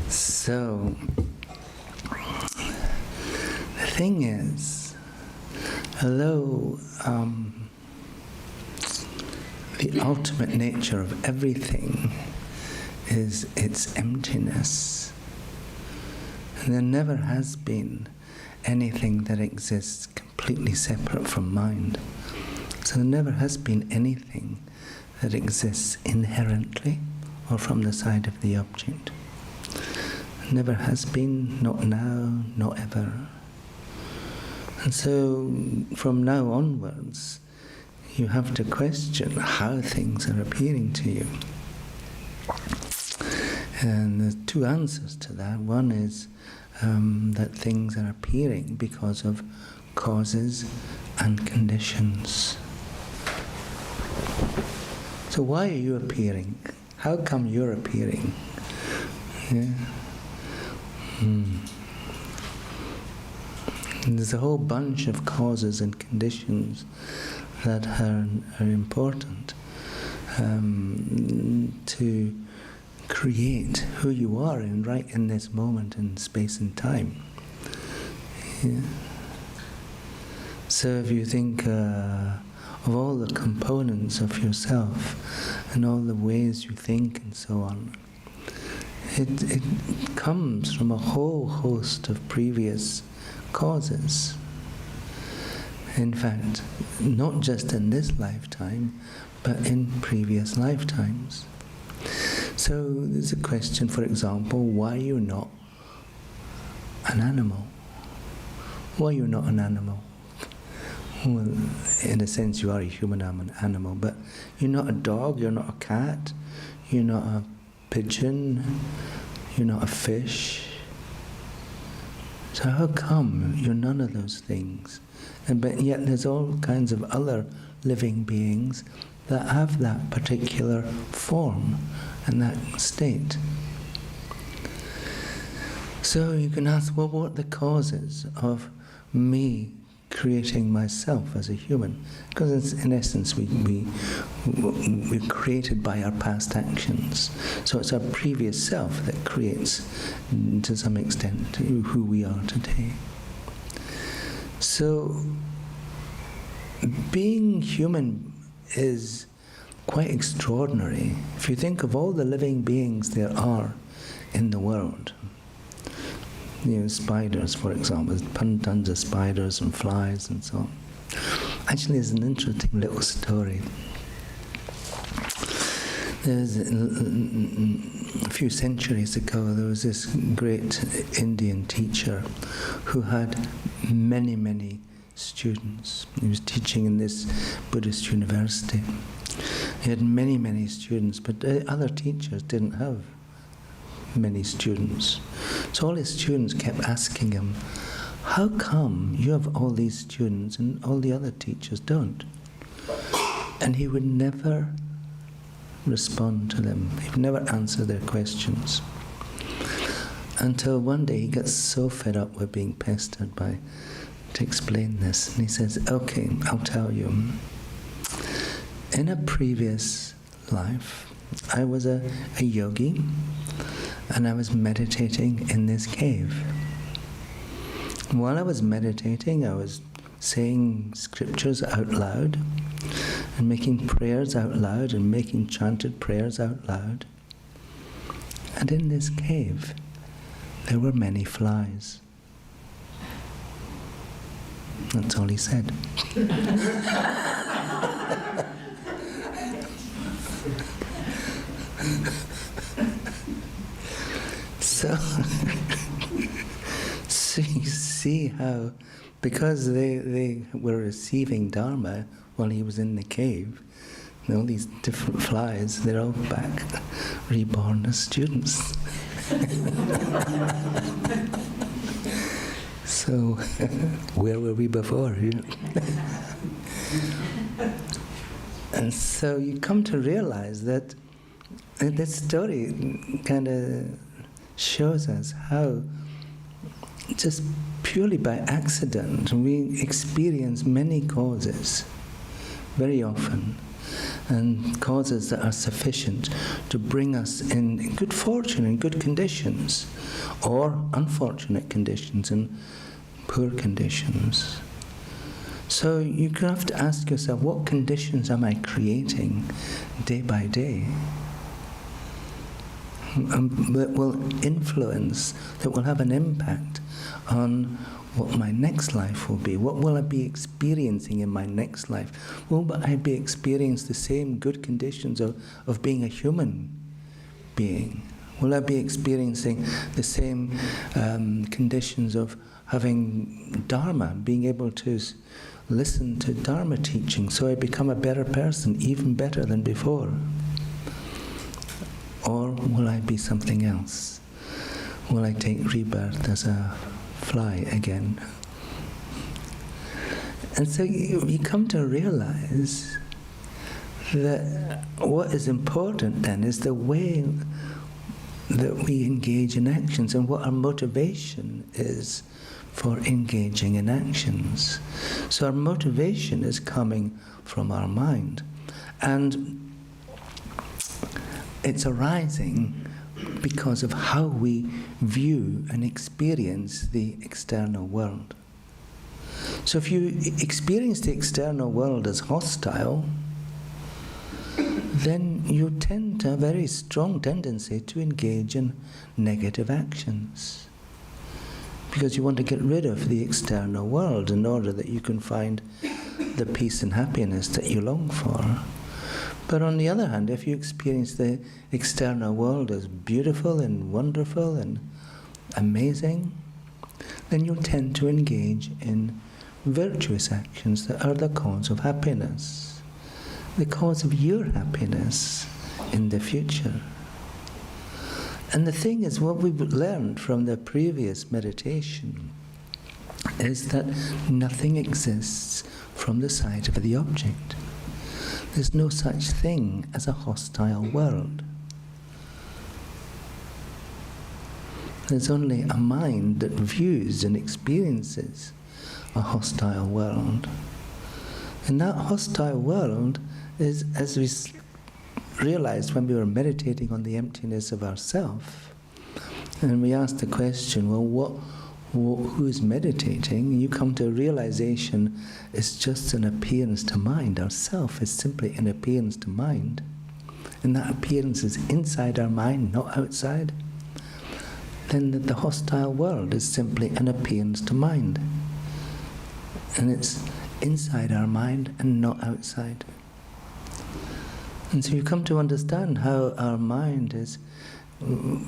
So, the thing is, although the ultimate nature of everything is its emptiness, and there never has been anything that exists completely separate from mind. So there never has been anything that exists inherently or from the side of the object. Never has been, not now, not ever. And so from now onwards, you have to question how things are appearing to you. And there's two answers to that. One is that things are appearing because of causes and conditions. So why are you appearing? How come you're appearing? Yeah. And there's a whole bunch of causes and conditions that are important to create who you are right in this moment in space and time. Yeah. So if you think of all the components of yourself and all the ways you think and so on, it comes from a whole host of previous causes. In fact, not just in this lifetime, but in previous lifetimes. So there's a question, for example, why are you not an animal? Why are you not an animal? Well, in a sense you are a human animal, but you're not a dog, you're not a cat, you're not a pigeon, you're not a fish. So how come you're none of those things? But yet there's all kinds of other living beings that have that particular form and that state. So you can ask, well, what are the causes of me creating myself as a human? Because in essence we're created by our past actions. So it's our previous self that creates, to some extent, who we are today. So being human is quite extraordinary. If you think of all the living beings there are in the world, spiders, for example, there's tons of spiders and flies and so on. Actually, there's an interesting little story. There's a few centuries ago, there was this great Indian teacher who had many, many students. He was teaching in this Buddhist university. He had many, many students, but other teachers didn't have many students. So all his students kept asking him, how come you have all these students and all the other teachers don't? And he would never respond to them. He would never answer their questions. Until one day he got so fed up with being pestered to explain this. And he says, okay, I'll tell you. In a previous life, I was a yogi, and I was meditating in this cave. While I was meditating, I was saying scriptures out loud, and making prayers out loud, and making chanted prayers out loud. And in this cave, there were many flies. That's all he said. So you see how, because they were receiving Dharma while he was in the cave, and all these different flies, they're all back, reborn as students. So, where were we before? And so you come to realize that this story kind of shows us how just purely by accident, we experience many causes, very often, and causes that are sufficient to bring us in good fortune and good conditions, or unfortunate conditions and poor conditions. So you have to ask yourself, what conditions am I creating day by day that will influence, that will have an impact on what my next life will be? What will I be experiencing in my next life? Will I be experiencing the same good conditions of being a human being? Will I be experiencing the same conditions of having Dharma, being able to listen to Dharma teaching so I become a better person, even better than before? Or will I be something else? Will I take rebirth as a fly again? And so you come to realize that what is important then is the way that we engage in actions and what our motivation is for engaging in actions. So our motivation is coming from our mind, and it's arising because of how we view and experience the external world. So if you experience the external world as hostile, then you tend to have a very strong tendency to engage in negative actions, because you want to get rid of the external world in order that you can find the peace and happiness that you long for. But on the other hand, if you experience the external world as beautiful and wonderful and amazing, then you tend to engage in virtuous actions that are the cause of happiness, the cause of your happiness in the future. And the thing is, what we've learned from the previous meditation is that nothing exists from the side of the object. There's no such thing as a hostile world. There's only a mind that views and experiences a hostile world. And that hostile world is, as we realized when we were meditating on the emptiness of ourself, and we asked the question, well, who's meditating? And you come to a realization it's just an appearance to mind. Ourself is simply an appearance to mind. And that appearance is inside our mind, not outside. Then the hostile world is simply an appearance to mind. And it's inside our mind and not outside. And so you come to understand how our mind is,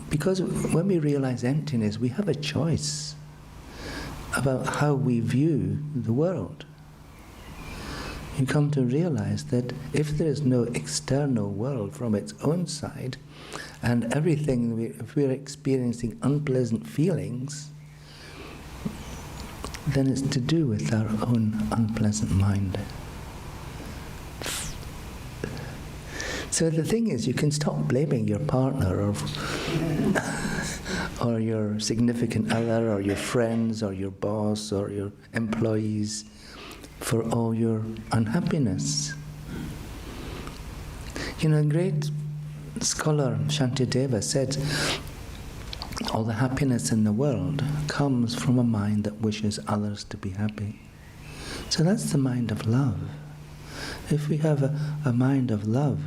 because when we realize emptiness, we have a choice about how we view the world. You come to realize that if there is no external world from its own side, and everything, if we're experiencing unpleasant feelings, then it's to do with our own unpleasant mind. So the thing is, you can stop blaming your partner or your significant other or your friends or your boss or your employees for all your unhappiness. You know, a great scholar, Shantideva, said, all the happiness in the world comes from a mind that wishes others to be happy. So that's the mind of love. If we have a mind of love,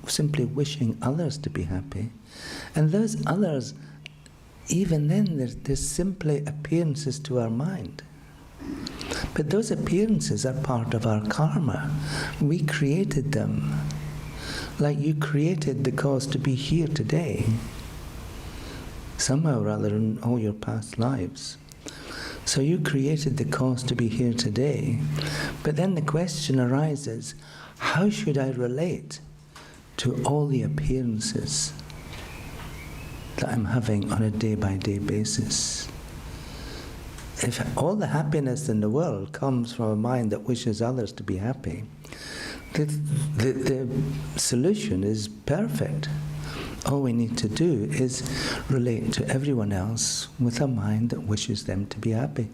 simply wishing others to be happy, and those others, even then, they're simply appearances to our mind. But those appearances are part of our karma. We created them. Like you created the cause to be here today, somehow or other in all your past lives. So you created the cause to be here today. But then the question arises, how should I relate to all the appearances that I'm having on a day-by-day basis? If all the happiness in the world comes from a mind that wishes others to be happy, the solution is perfect. All we need to do is relate to everyone else with a mind that wishes them to be happy.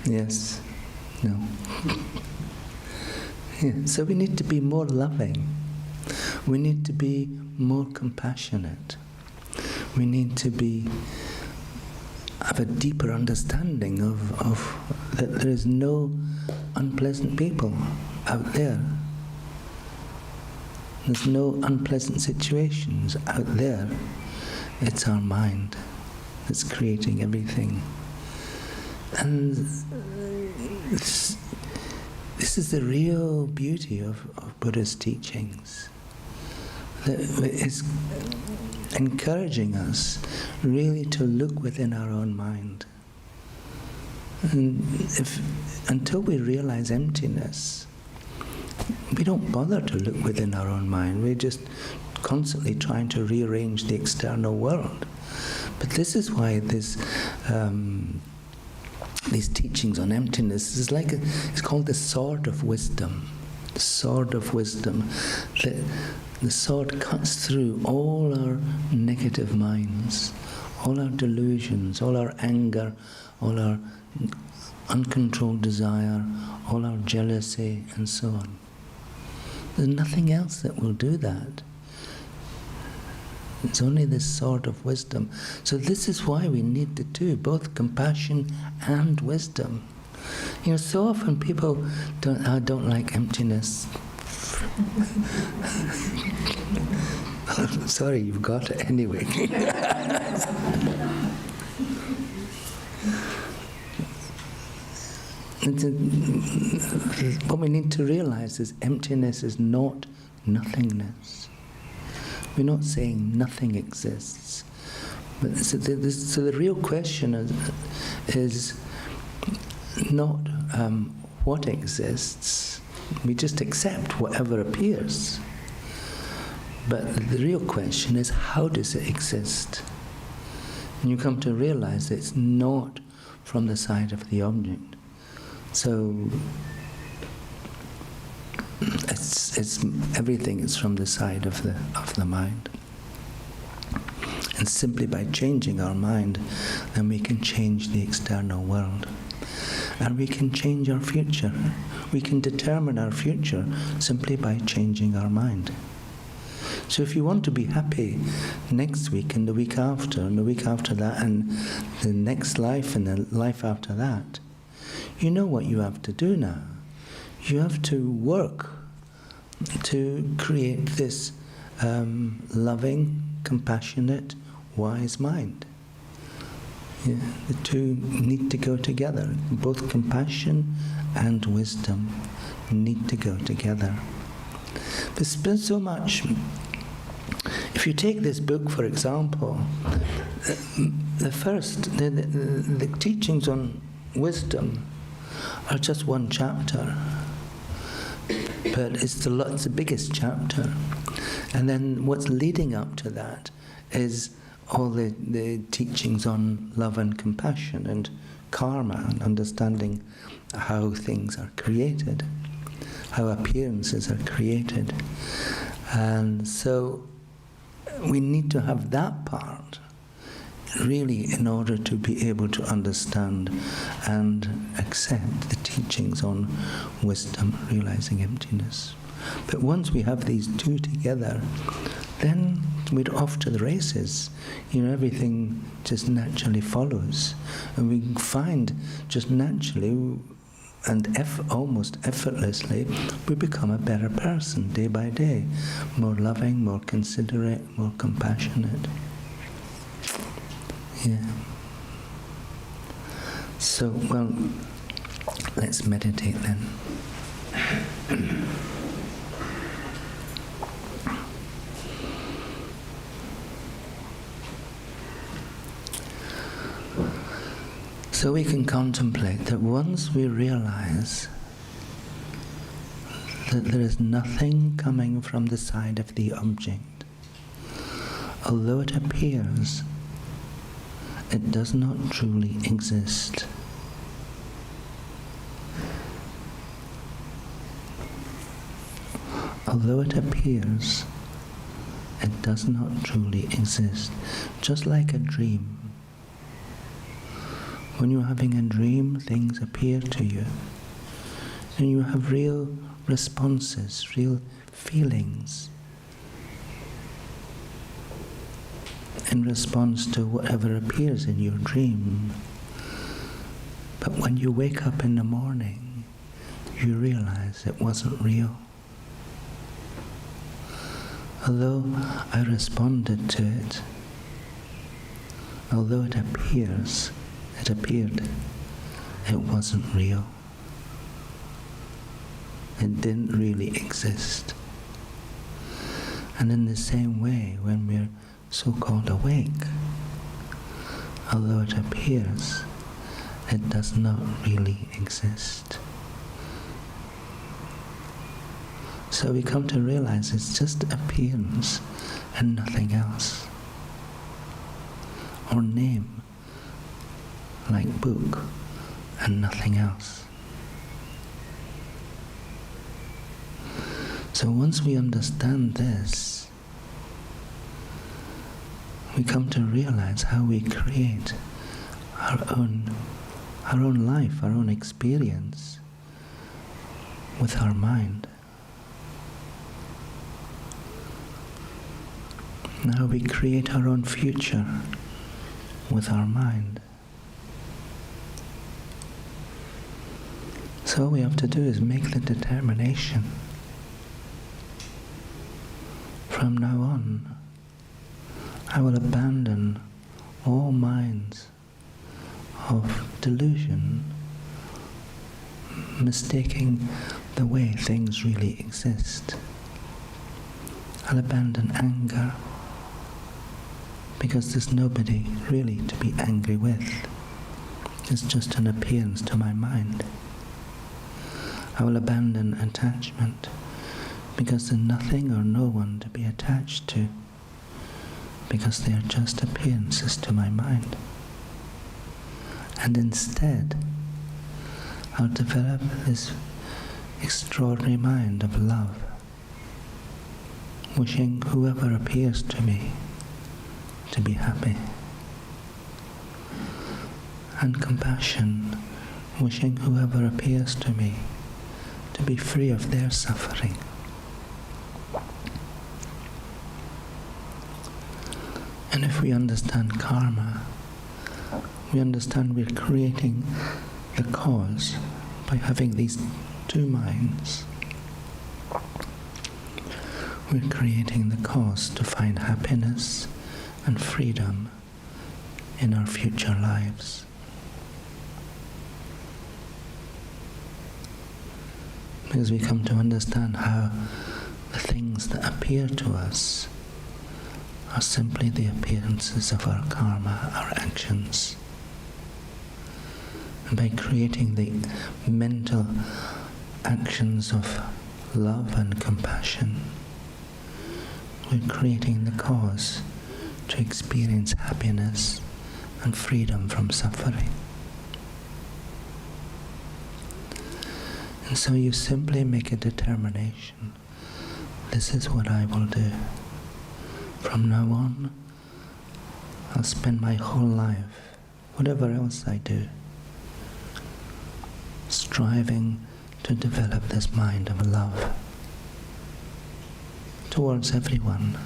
Yes. No. Yeah. So we need to be more loving. We need to be more compassionate. We need to have a deeper understanding of that there is no unpleasant people out there. There's no unpleasant situations out there. It's our mind that's creating everything. And this is the real beauty of Buddha's teachings. That is encouraging us really to look within our own mind. And until we realize emptiness, we don't bother to look within our own mind. We're just constantly trying to rearrange the external world. But this is why these teachings on emptiness is it's called the sword of wisdom. The sword of wisdom. The sword cuts through all our negative minds, all our delusions, all our anger, all our uncontrolled desire, all our jealousy, and so on. There's nothing else that will do that. It's only this sword of wisdom. So this is why we need the two, both compassion and wisdom. You know, so often people don't like emptiness. Sorry, you've got it anyway. What we need to realize is emptiness is not nothingness. We're not saying nothing exists. But so the real question is not what exists. We just accept whatever appears. But the real question is, how does it exist? And you come to realize that it's not from the side of the object. So it's everything is from the side of the mind. And simply by changing our mind, then we can change the external world. And we can change our future. We can determine our future simply by changing our mind. So if you want to be happy next week and the week after and the week after that and the next life and the life after that, you know what you have to do now. You have to work to create this loving, compassionate, wise mind. Yeah, the two need to go together. Both compassion and wisdom need to go together. There's been so much. If you take this book, for example, the teachings on wisdom are just one chapter, but it's the biggest chapter. And then what's leading up to that is all the teachings on love and compassion and karma and understanding how things are created, how appearances are created. And so we need to have that part really in order to be able to understand and accept the teachings on wisdom, realizing emptiness. But once we have these two together, then we're off to the races. You know, everything just naturally follows. And we find just naturally and almost effortlessly, we become a better person day by day. More loving, more considerate, more compassionate. Yeah. So, well, let's meditate then. So we can contemplate that once we realize that there is nothing coming from the side of the object, although it appears, it does not truly exist. Although it appears, it does not truly exist, just like a dream. When you're having a dream, things appear to you, and you have real responses, real feelings in response to whatever appears in your dream. But when you wake up in the morning, you realize it wasn't real. Although I responded to it, although it appeared, it wasn't real. It didn't really exist. And in the same way, when we're so-called awake, although it appears, it does not really exist. So we come to realize it's just appearance and nothing else. Or name, like book, and nothing else. So once we understand this, we come to realize how we create our own life, our own experience with our mind. Now we create our own future with our mind. So all we have to do is make the determination. From now on, I will abandon all minds of delusion, mistaking the way things really exist. I'll abandon anger, because there's nobody really to be angry with. It's just an appearance to my mind. I will abandon attachment, because there's nothing or no one to be attached to, because they are just appearances to my mind. And instead, I'll develop this extraordinary mind of love, wishing whoever appears to me to be happy, and compassion, wishing whoever appears to me to be free of their suffering. And if we understand karma, we understand we're creating the cause by having these two minds. We're creating the cause to find happiness and freedom in our future lives. Because we come to understand how the things that appear to us are simply the appearances of our karma, our actions. And by creating the mental actions of love and compassion, we're creating the cause to experience happiness and freedom from suffering. And so you simply make a determination. This is what I will do. From now on, I'll spend my whole life, whatever else I do, striving to develop this mind of love towards everyone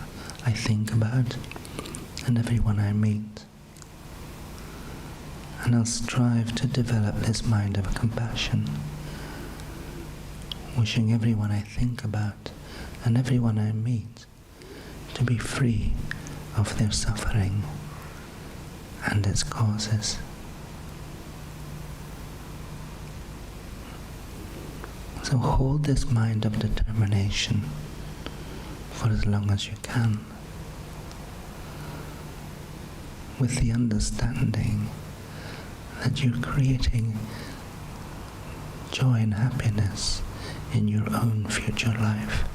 I think about and everyone I meet. And I'll strive to develop this mind of compassion, wishing everyone I think about and everyone I meet to be free of their suffering and its causes. So hold this mind of determination for as long as you can, with the understanding that you're creating joy and happiness in your own future life.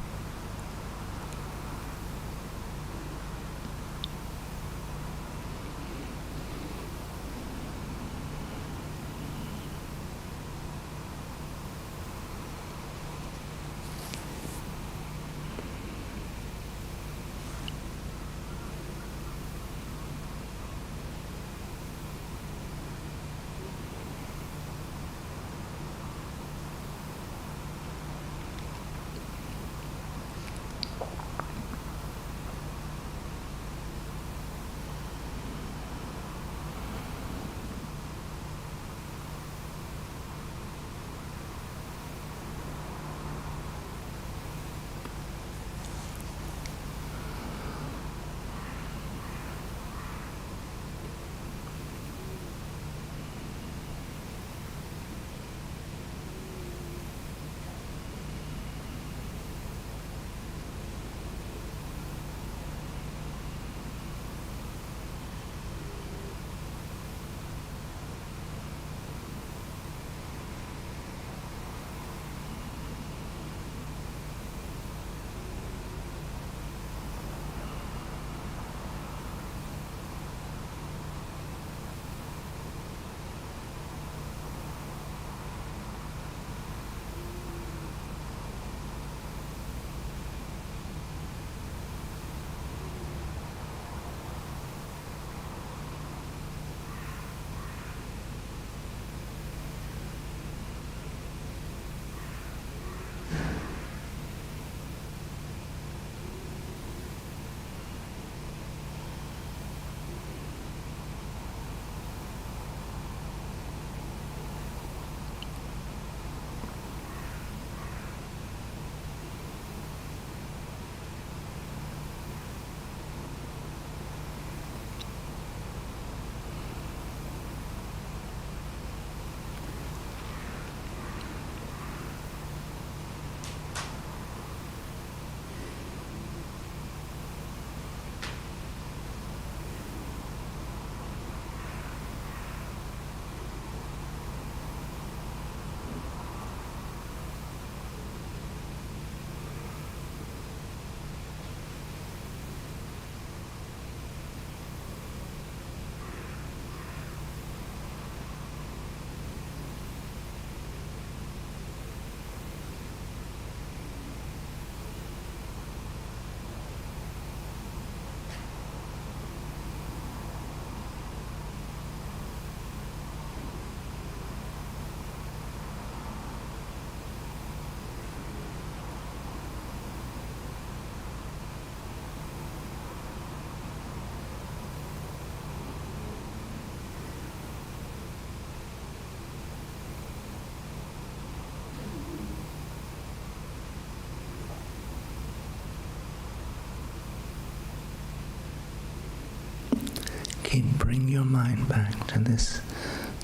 bring your mind back to this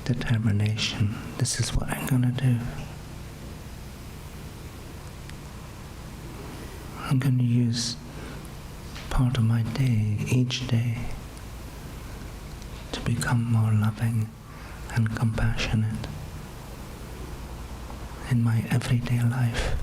determination. This is what I'm going to do. I'm going to use part of my day, each day, to become more loving and compassionate in my everyday life.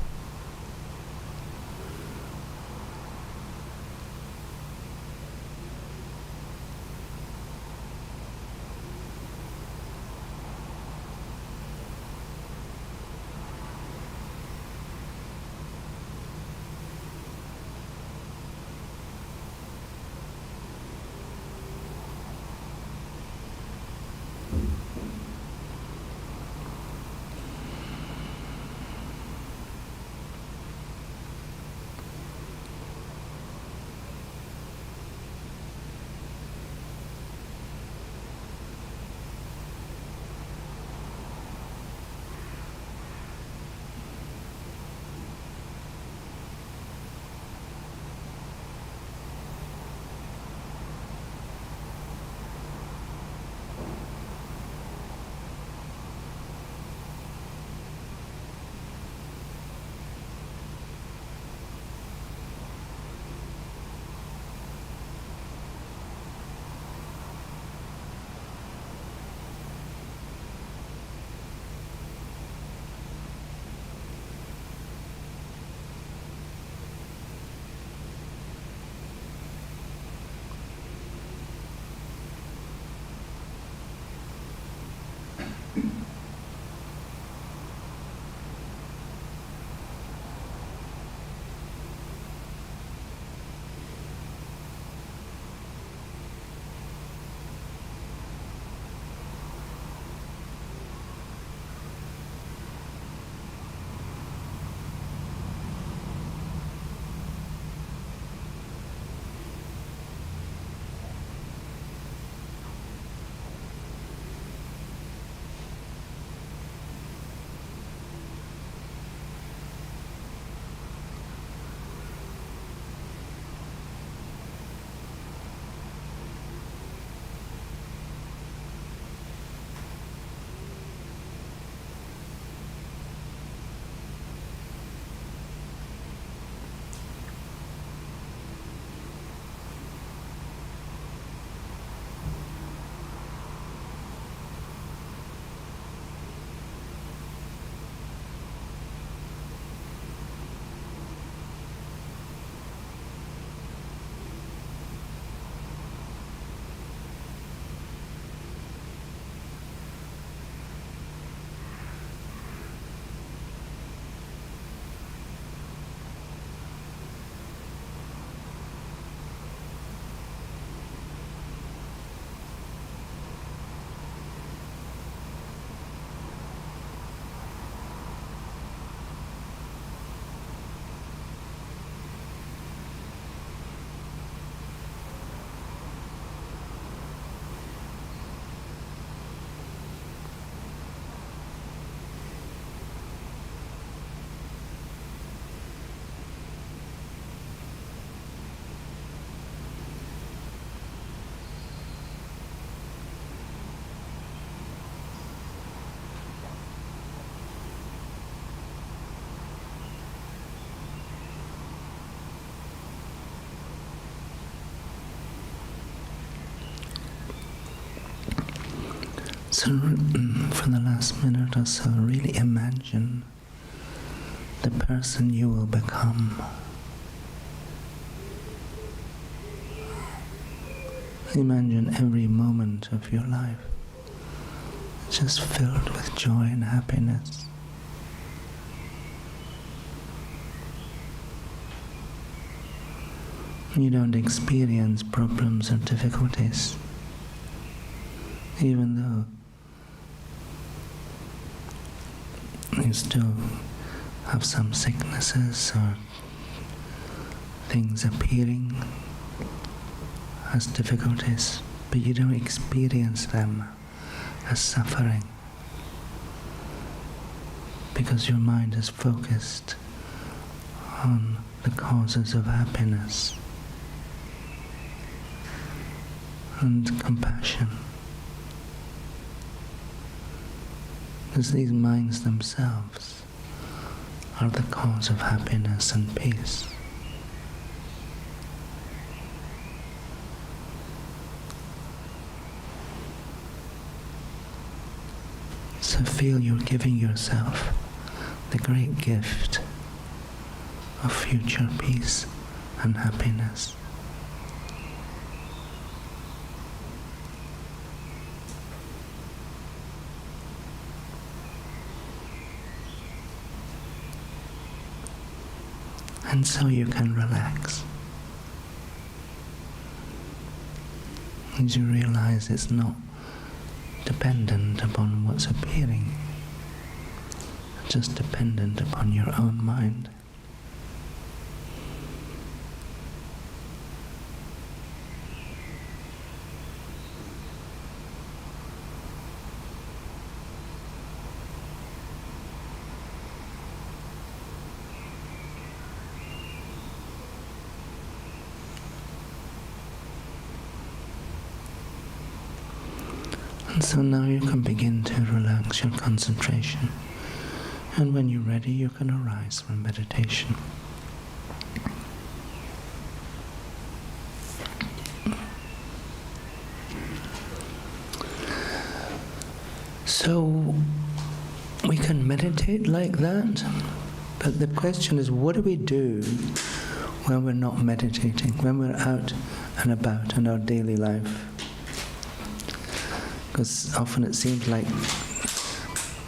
So for the last minute or so, really imagine the person you will become. Imagine every moment of your life just filled with joy and happiness. You don't experience problems or difficulties, even though you still have some sicknesses or things appearing as difficulties, but you don't experience them as suffering because your mind is focused on the causes of happiness. and compassion. Because these minds themselves are the cause of happiness and peace. So feel you're giving yourself the great gift of future peace and happiness. And so you can relax as you realize it's not dependent upon what's appearing, just dependent upon your own mind. And so now you can begin to relax your concentration. And when you're ready, you can arise from meditation. So we can meditate like that, but the question is, what do we do when we're not meditating, when we're out and about in our daily life? Because often it seems like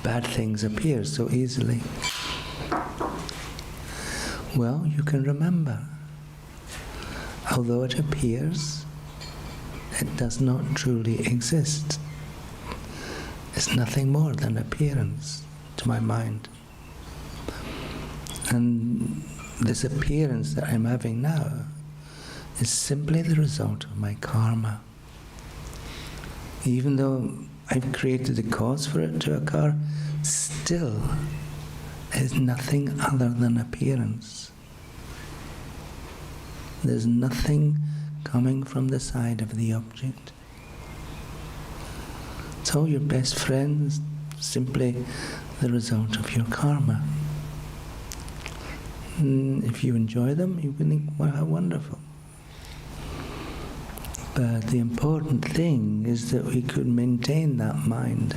bad things appear so easily. Well, you can remember, although it appears, it does not truly exist. It's nothing more than appearance to my mind. And this appearance that I'm having now is simply the result of my karma. Even though I've created the cause for it to occur, still is nothing other than appearance. There's nothing coming from the side of the object. So your best friends, simply the result of your karma. And if you enjoy them, you can think, well, how wonderful. But the important thing is that we could maintain that mind,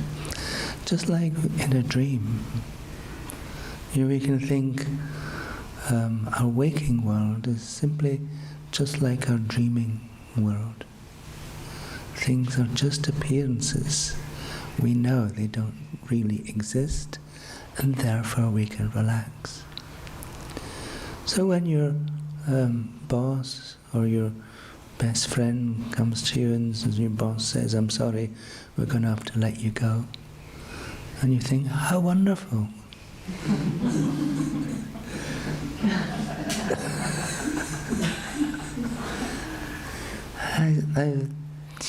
just like in a dream. We can think our waking world is simply just like our dreaming world. Things are just appearances. We know they don't really exist, and therefore we can relax. So when your boss or your best friend comes to you and your boss says, "I'm sorry, we're going to have to let you go," and you think, how wonderful.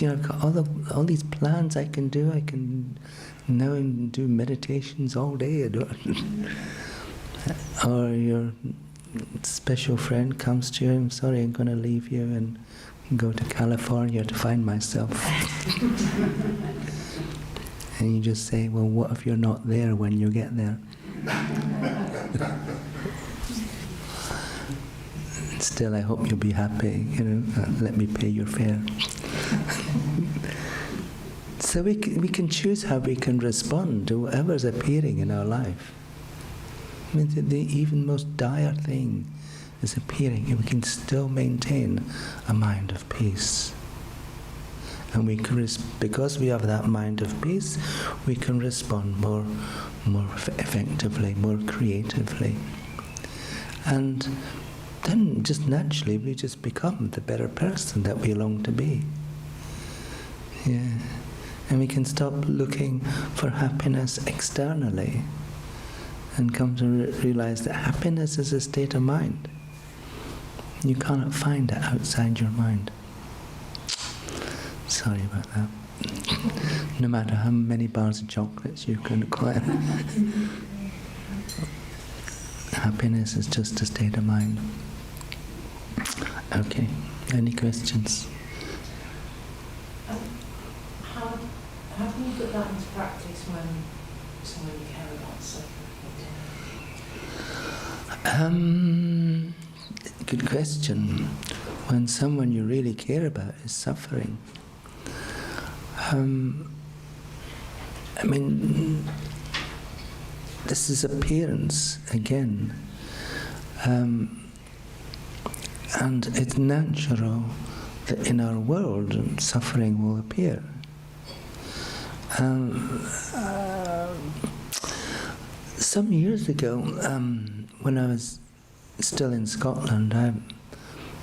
I've got all these plans I can do. I can now do meditations all day. Or your special friend comes to you, "I'm sorry, I'm going to leave you and go to California to find myself." And you just say, "Well, what if you're not there when you get there?" Still, I hope you'll be happy, let me pay your fare. So we can choose how we can respond to whatever's appearing in our life. I mean, the even most dire thing is appearing, and we can still maintain a mind of peace. And we can, because we have that mind of peace, we can respond more effectively, more creatively. And then just naturally we just become the better person that we long to be. Yeah. And we can stop looking for happiness externally and come to realize that happiness is a state of mind. You cannot find it outside your mind. Sorry about that. No matter how many bars of chocolates you can acquire, happiness is just a state of mind. Okay, any questions? How can you put that into practice when someone you care about suffering? Good question. When someone you really care about is suffering, I mean, this is appearance again, and it's natural that in our world suffering will appear. Some years ago, when I was still in Scotland,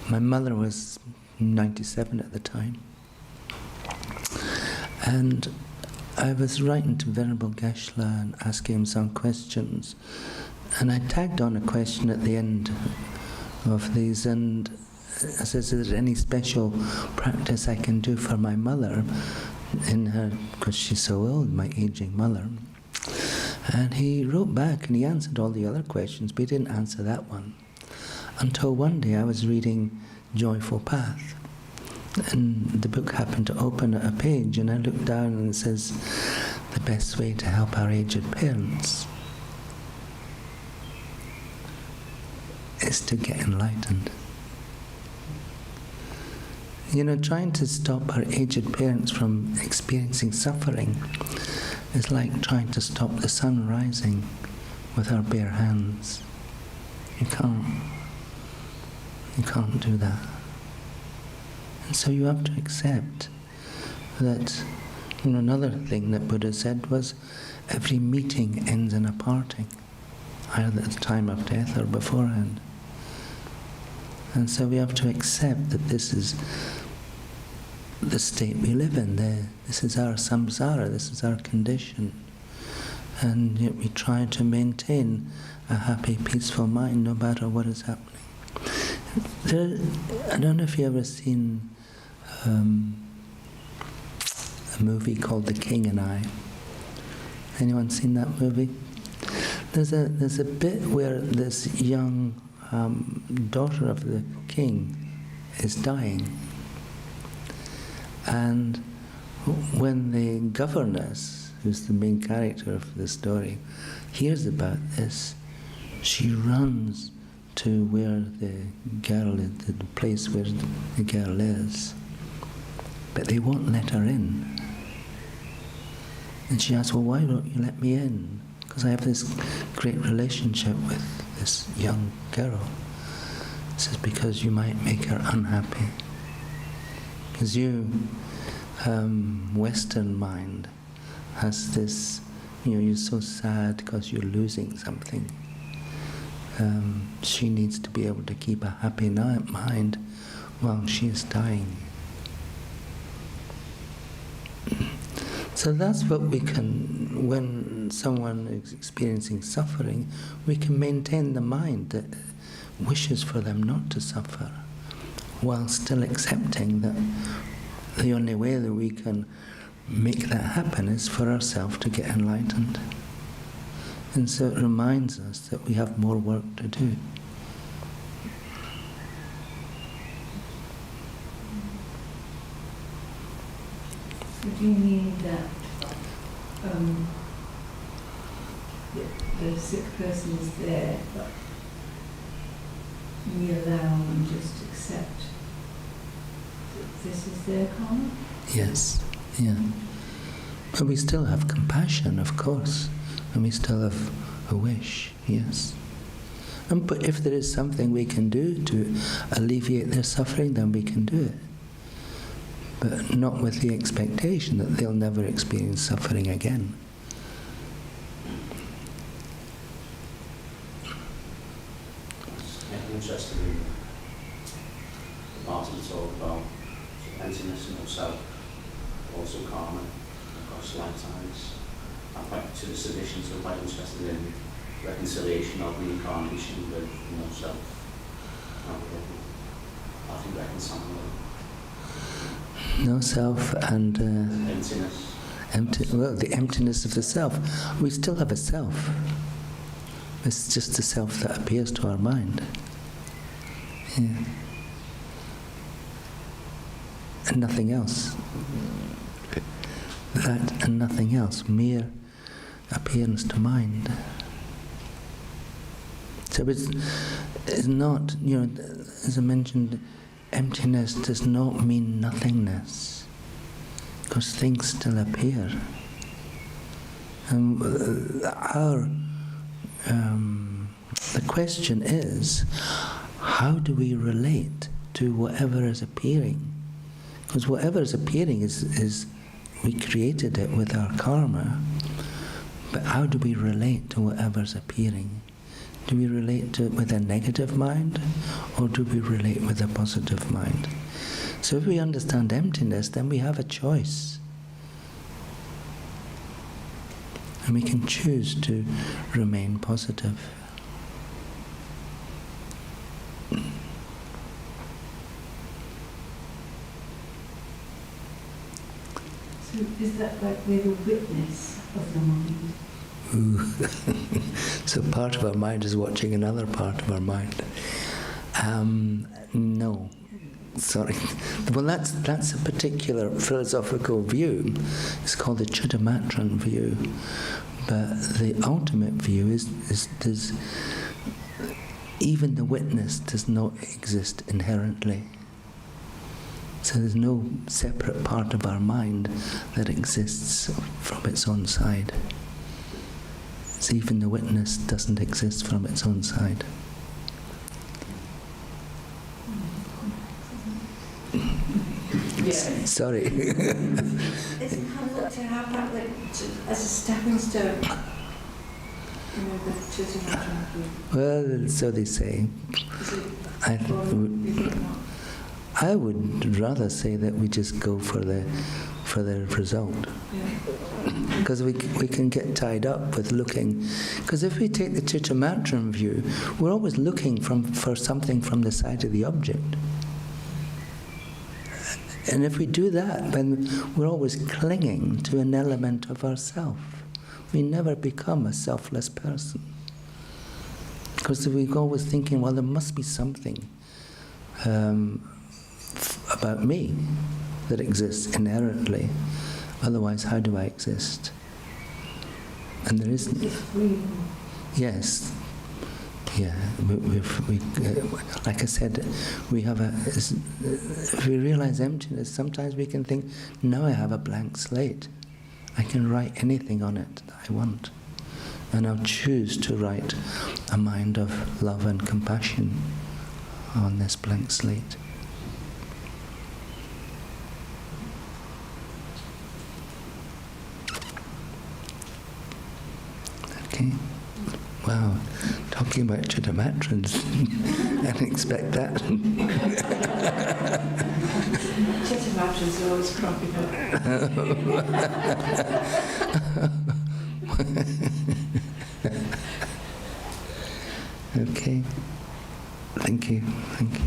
my mother was 97 at the time, and I was writing to Venerable Geshe and asking him some questions, and I tagged on a question at the end of these, and I says, is there any special practice I can do for my mother in her, because she's so old, my aging mother? And he wrote back and he answered all the other questions, but he didn't answer that one. Until one day I was reading Joyful Path, and the book happened to open at a page, and I looked down and it says, the best way to help our aged parents is to get enlightened. You know, trying to stop our aged parents from experiencing suffering is like trying to stop the sun rising with our bare hands. You can't do that. And so you have to accept that, you know, another thing that Buddha said was, every meeting ends in a parting, either at the time of death or beforehand. And so we have to accept that this is the state we live in. This is our samsara, this is our condition. And yet we try to maintain a happy, peaceful mind no matter what is happening. I don't know if you've ever seen a movie called The King and I. Anyone seen that movie? There's a bit where this young daughter of the king is dying, and when the governess, who's the main character of the story, hears about this, she runs to where the girl is, the place where the girl is, but they won't let her in. And she asks, well, why don't you let me in? Because I have this great relationship with this young girl. He says, because you might make her unhappy. Because you, Western mind, has this, you're so sad because you're losing something. She needs to be able to keep a happy mind while she is dying. So that's what we can, when someone is experiencing suffering, we can maintain the mind that wishes for them not to suffer, while still accepting that the only way that we can make that happen is for ourselves to get enlightened. And so it reminds us that we have more work to do. So do you mean that the sick person is there, but we allow and just accept that this is their karma? Yes, yeah. But we still have compassion, of course, and we still have a wish, yes. But if there is something we can do to alleviate their suffering, then we can do it. But not with the expectation that they'll never experience suffering again. I'm interested in the part of the talk about emptiness and also karma across lifetimes. I'm quite to the sedition, so I'm quite interested in reconciliation of reincarnation with no self. I think reconciling No self and emptiness. The emptiness of the self. We still have a self. It's just the self that appears to our mind. Yeah. and nothing else. That and nothing else, mere appearance to mind. So it's not, as I mentioned, emptiness does not mean nothingness, because things still appear. And the question is, how do we relate to whatever is appearing? Because whatever is appearing is we created it with our karma, but how do we relate to whatever's appearing? Do we relate to it with a negative mind, or do we relate with a positive mind? So if we understand emptiness, then we have a choice. And we can choose to remain positive. So is that like we're the witness of the mind? Ooh. So part of our mind is watching another part of our mind. No. Sorry. Well, that's a particular philosophical view. It's called the Chudamatran view. But the ultimate view is even the witness does not exist inherently. So there's no separate part of our mind that exists from its own side. So even the witness doesn't exist from its own side. Yeah. Sorry. Isn't helpful to have that as a stepping stone? The Chudamatran view. Well, so they say. I would rather say that we just go for the result. Because we can get tied up with looking. Because if we take the Chudamatran view, we're always looking for something from the side of the object. And if we do that, then we're always clinging to an element of ourself. We never become a selfless person. Because we're always thinking, well, there must be something about me that exists inherently. Otherwise, how do I exist? And there isn't. Yes. Yeah. Like I said, we have if we realize emptiness, sometimes we can think, now I have a blank slate. I can write anything on it that I want. And I'll choose to write a mind of love and compassion on this blank slate. Okay. Wow. Talking about Chudamatrans. I didn't expect that. Chudamatrans are always cropping up. Okay. Thank you. Thank you.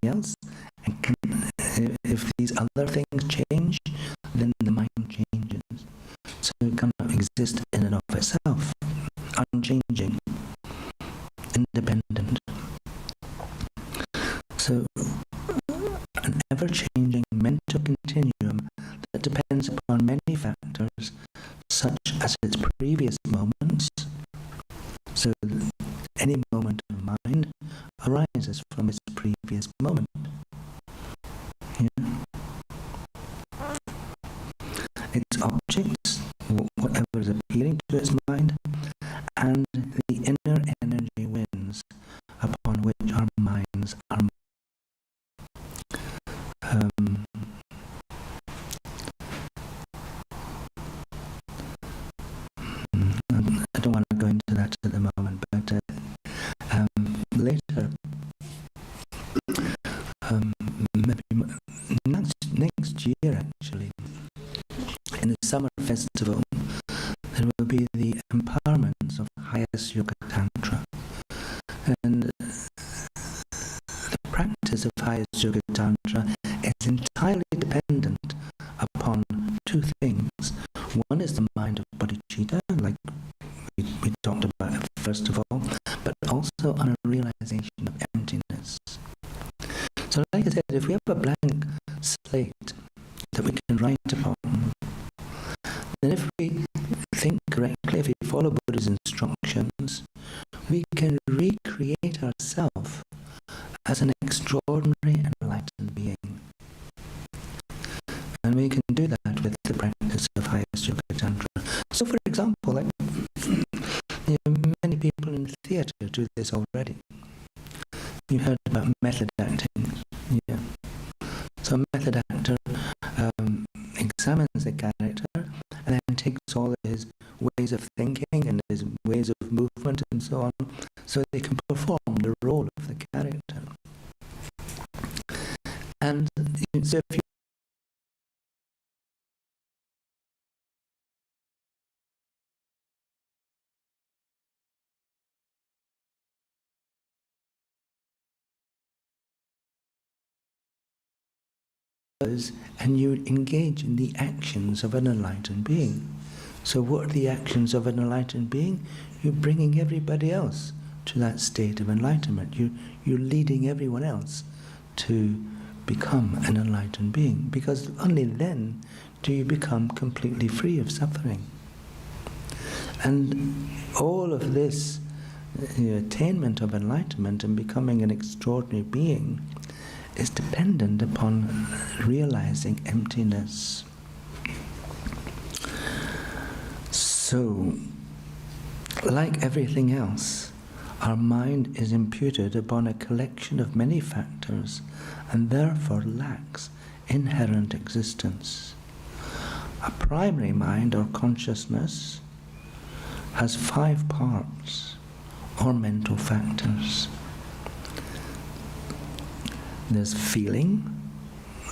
else, and if these other things change, then the mind changes. So it cannot exist in and of itself, unchanging, independent. So an ever-changing mental continuum that depends upon many factors, such as its previous moments. So any moment of mind arises from its previous moment. Yeah. Its objects, whatever is appealing to its mind, and the inner energy winds upon which our minds are. I don't want to go into that at the moment, but later, maybe next year actually, in the summer festival, there will be the empowerments of highest yoga tantra, and the practice of highest yoga tantra is entirely dependent upon two things. One is the mind of bodhicitta, like we talked about it first of all, but also on a realization of emptiness. So like I said, if we have a blank slate that we can write upon, then if we think correctly, if we follow Buddha's instructions, we can recreate ourselves as an extraordinary enlightened being. And we can do that with the practice of highest yoga tantra. So for example, like, many people in theatre do this already. You heard about method acting. Yeah. So a method actor examines the character and then takes all his ways of thinking and his ways of movement and so on, so they can perform the role of the character. And so if you and you engage in the actions of an enlightened being. So what are the actions of an enlightened being? You're bringing everybody else to that state of enlightenment. You're leading everyone else to become an enlightened being, because only then do you become completely free of suffering. And all of this attainment of enlightenment and becoming an extraordinary being is dependent upon realizing emptiness. So, like everything else, our mind is imputed upon a collection of many factors and therefore lacks inherent existence. A primary mind or consciousness has 5 parts or mental factors. There's feeling.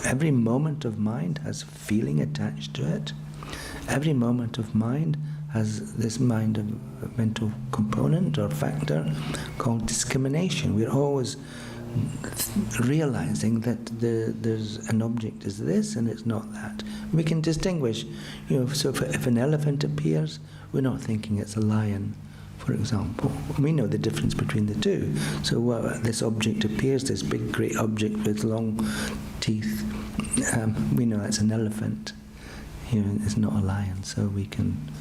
Every moment of mind has feeling attached to it. Every moment of mind has this mind of mental component or factor called discrimination. We're always realizing that there's an object is this and it's not that. We can distinguish, so if an elephant appears, we're not thinking it's a lion, for example. We know the difference between the two. So this object appears, this big great object with long teeth, we know that's an elephant. It's not a lion, so we can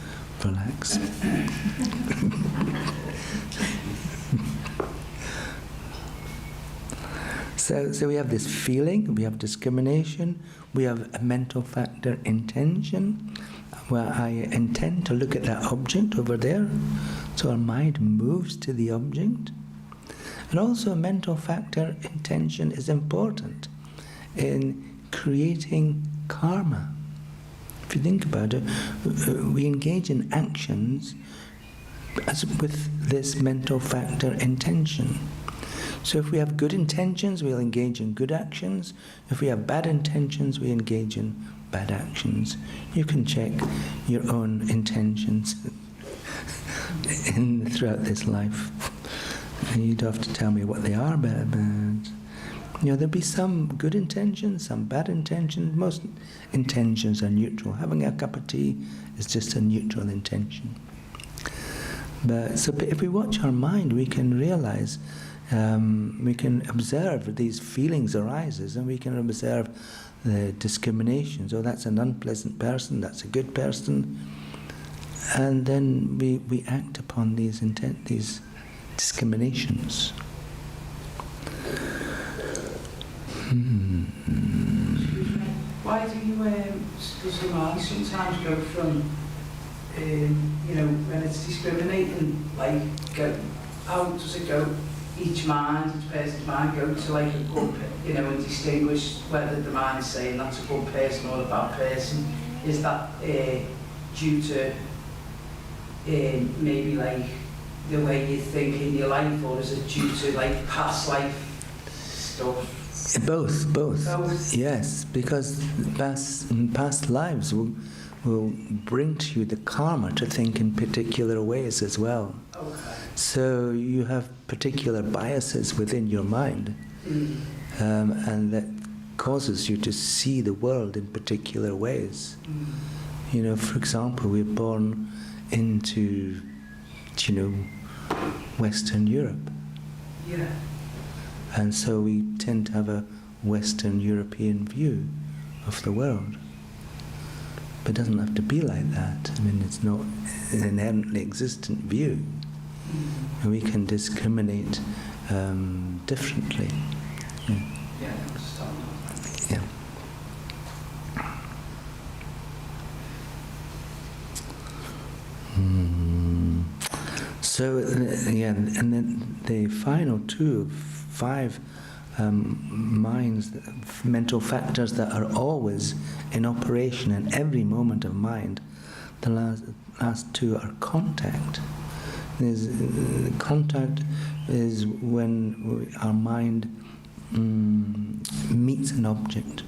relax. So we have this feeling, we have discrimination, we have a mental factor, intention, where I intend to look at that object over there, so our mind moves to the object. And also a mental factor, intention, is important in creating karma. If you think about it, we engage in actions with this mental factor intention. So if we have good intentions, we'll engage in good actions. If we have bad intentions, we engage in bad actions. You can check your own intentions throughout this life. You don't have to tell me what they are, but There'll be some good intentions, some bad intentions. Most intentions are neutral. Having a cup of tea is just a neutral intention. But if we watch our mind, we can realize, we can observe these feelings arises, and we can observe the discriminations. Oh, that's an unpleasant person, that's a good person. And then we act upon these discriminations. Why do you, does the mind sometimes go from, when it's discriminating, like, how does it go, each person's mind go to like a good, and distinguish whether the mind's saying that's a good person or a bad person? Is that due to maybe like the way you think in your life, or is it due to like past life stuff? Both. Yes, because past lives will bring to you the karma to think in particular ways as well. Okay. So you have particular biases within your mind, and that causes you to see the world in particular ways. For example, we're born into, Western Europe. Yeah. And so we tend to have a Western European view of the world. But it doesn't have to be like that. I mean, it's not an inherently existent view. And we can discriminate differently. Yeah, I understand that. Yeah. So, and then the final 2 of 5 mental factors that are always in operation in every moment of mind. The last 2 are contact. Contact is when our mind meets an object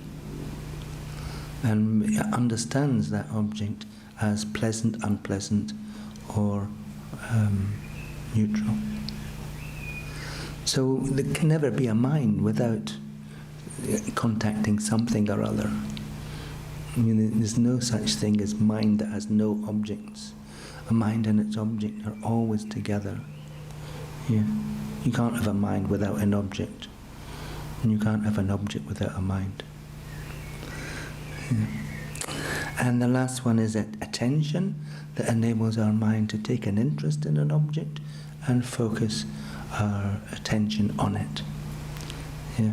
and understands that object as pleasant, unpleasant, or neutral. So there can never be a mind without contacting something or other. I mean, there's no such thing as mind that has no objects. A mind and its object are always together. Yeah. You can't have a mind without an object, and you can't have an object without a mind. Yeah. And the last one is attention, that enables our mind to take an interest in an object and focus our attention on it. Yeah.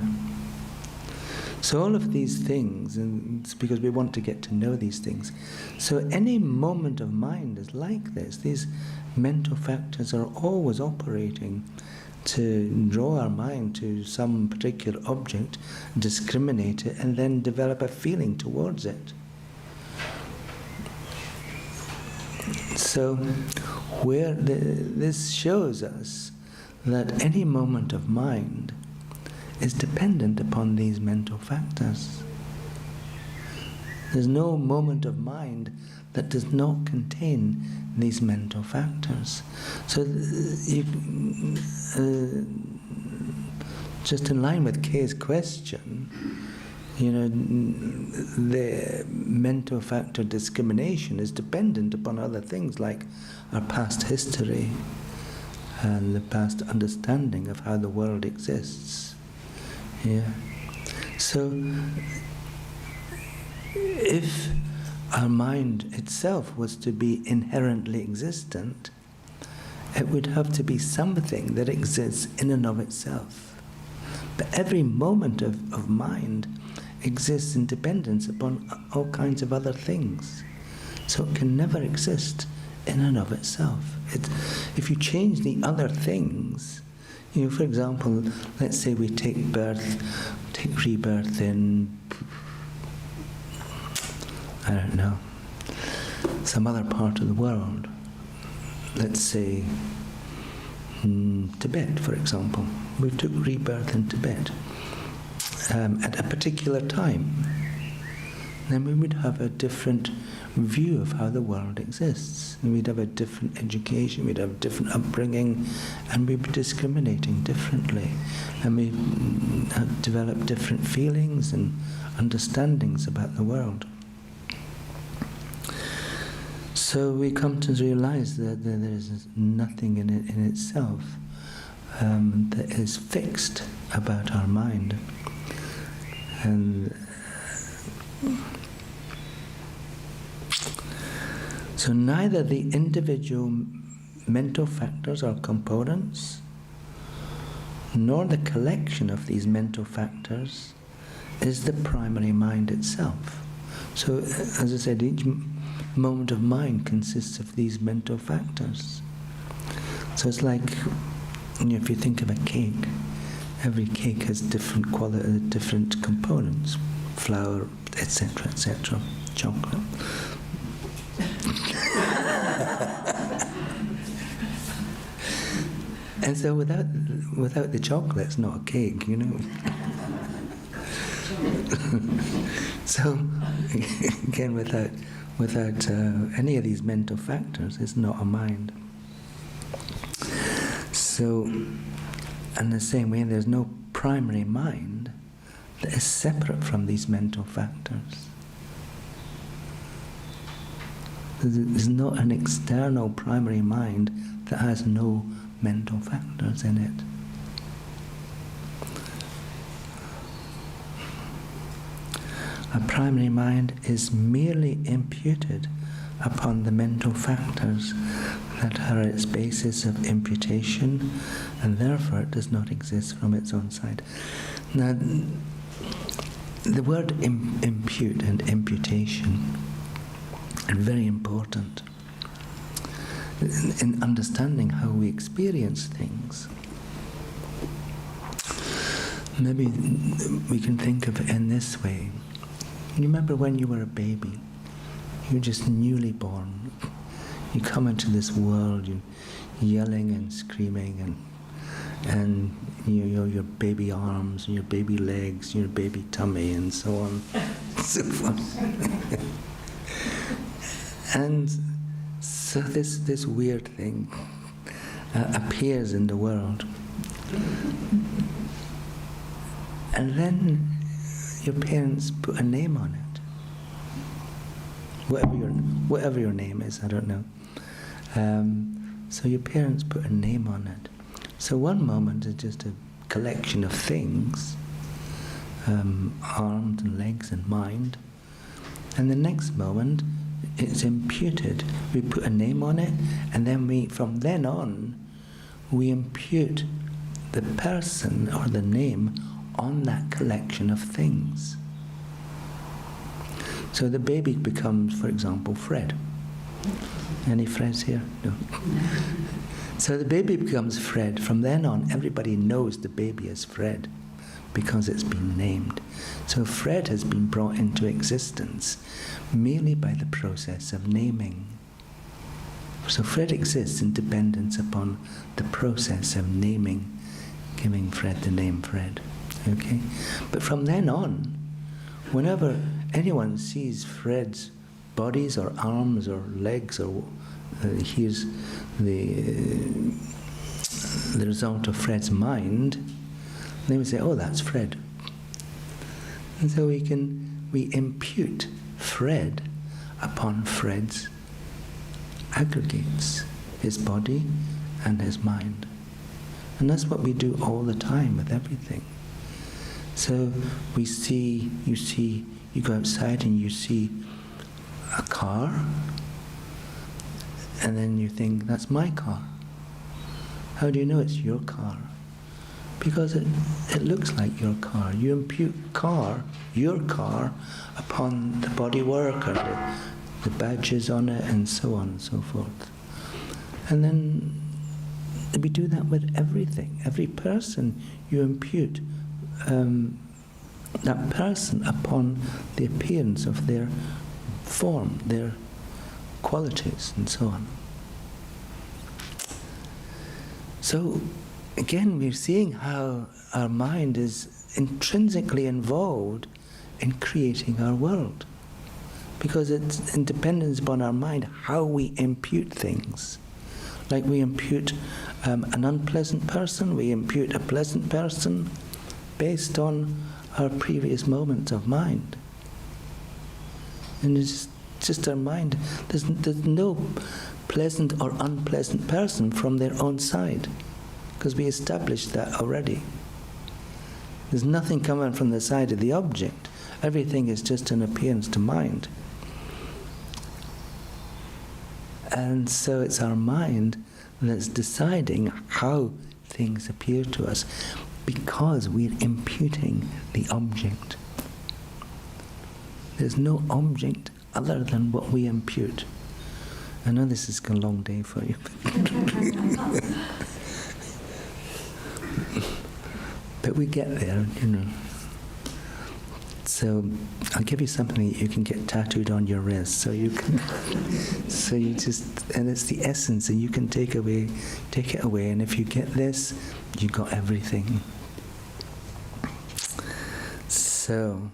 So all of these things, and it's because we want to get to know these things. So any moment of mind is like this. These mental factors are always operating to draw our mind to some particular object, discriminate it, and then develop a feeling towards it. So this shows us that any moment of mind is dependent upon these mental factors. There's no moment of mind that does not contain these mental factors. So just in line with Kay's question, the mental factor discrimination is dependent upon other things like our past history and the past understanding of how the world exists. Yeah. So if our mind itself was to be inherently existent, it would have to be something that exists in and of itself. But every moment of mind exists in dependence upon all kinds of other things. So it can never exist in and of itself. If you change the other things, for example, let's say we take rebirth in, I don't know, some other part of the world. Let's say Tibet, for example. We took rebirth in Tibet at a particular time. then we would have a different view of how the world exists. And we'd have a different education, we'd have different upbringing, and we'd be discriminating differently. And we'd have developed different feelings and understandings about the world. So we come to realize that there is nothing in it in itself that is fixed about our mind. And so neither the individual mental factors or components, nor the collection of these mental factors is the primary mind itself. So, as I said, each moment of mind consists of these mental factors. So it's like, if you think of a cake, every cake has different different components, flour, etc., etc., chocolate. And so without the chocolate, it's not a cake, you know. So again, without any of these mental factors, it's not a mind. So, in the same way, there's no primary mind that is separate from these mental factors. There's not an external primary mind that has no mental factors in it. A primary mind is merely imputed upon the mental factors that are its basis of imputation, and therefore it does not exist from its own side. Now, the word impute and imputation are very important in understanding how we experience things. Maybe we can think of it in this way. You remember when you were a baby, you're just newly born. You come into this world, you're yelling and screaming, and your baby arms, your baby legs, your baby tummy, and so on, and so forth. And so this weird thing appears in the world, and then your parents put a name on it. Whatever your name is, I don't know. So your parents put a name on it. So one moment is just a collection of things, arms and legs and mind, and the next moment it's imputed. We put a name on it, and then from then on, we impute the person or the name on that collection of things. So the baby becomes, for example, Fred. Any Freds here? No. So the baby becomes Fred. From then on, everybody knows the baby is Fred because it's been named. So Fred has been brought into existence merely by the process of naming. So Fred exists in dependence upon the process of naming, giving Fred the name Fred. Okay? But from then on, whenever anyone sees Fred's bodies or arms or legs or hears the result of Fred's mind, they would say, oh, that's Fred. And so we impute Fred upon Fred's aggregates, his body and his mind. And that's what we do all the time with everything. So you go outside and you see a car, and then you think, that's my car. How do you know it's your car? Because it looks like your car. You impute your car, upon the bodywork or the badges on it and so on and so forth. And then we do that with everything. Every person, you impute that person upon the appearance of their form, their qualities, and so on. So, again, we're seeing how our mind is intrinsically involved in creating our world. because it's dependent upon our mind how we impute things. Like we impute an unpleasant person, we impute a pleasant person based on our previous moments of mind. And it's just our mind. There's no pleasant or unpleasant person from their own side, because we established that already. There's nothing coming from the side of the object. Everything is just an appearance to mind. And so it's our mind that's deciding how things appear to us, because we're imputing the object. There's no object other than what we impute. I know this is a long day for you. But we get there, you know. So I'll give you something that you can get tattooed on your wrist, so you can, so you just, and it's the essence, and you can take it away, and if you get this, you got everything. So,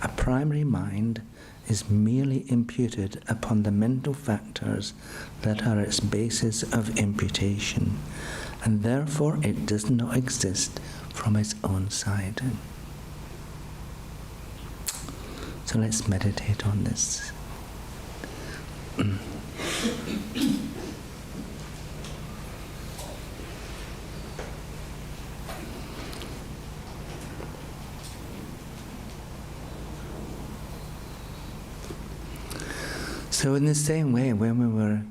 a primary mind is merely imputed upon the mental factors that are its basis of imputation, and therefore it does not exist from its own side. So let's meditate on this. So in the same way, when we were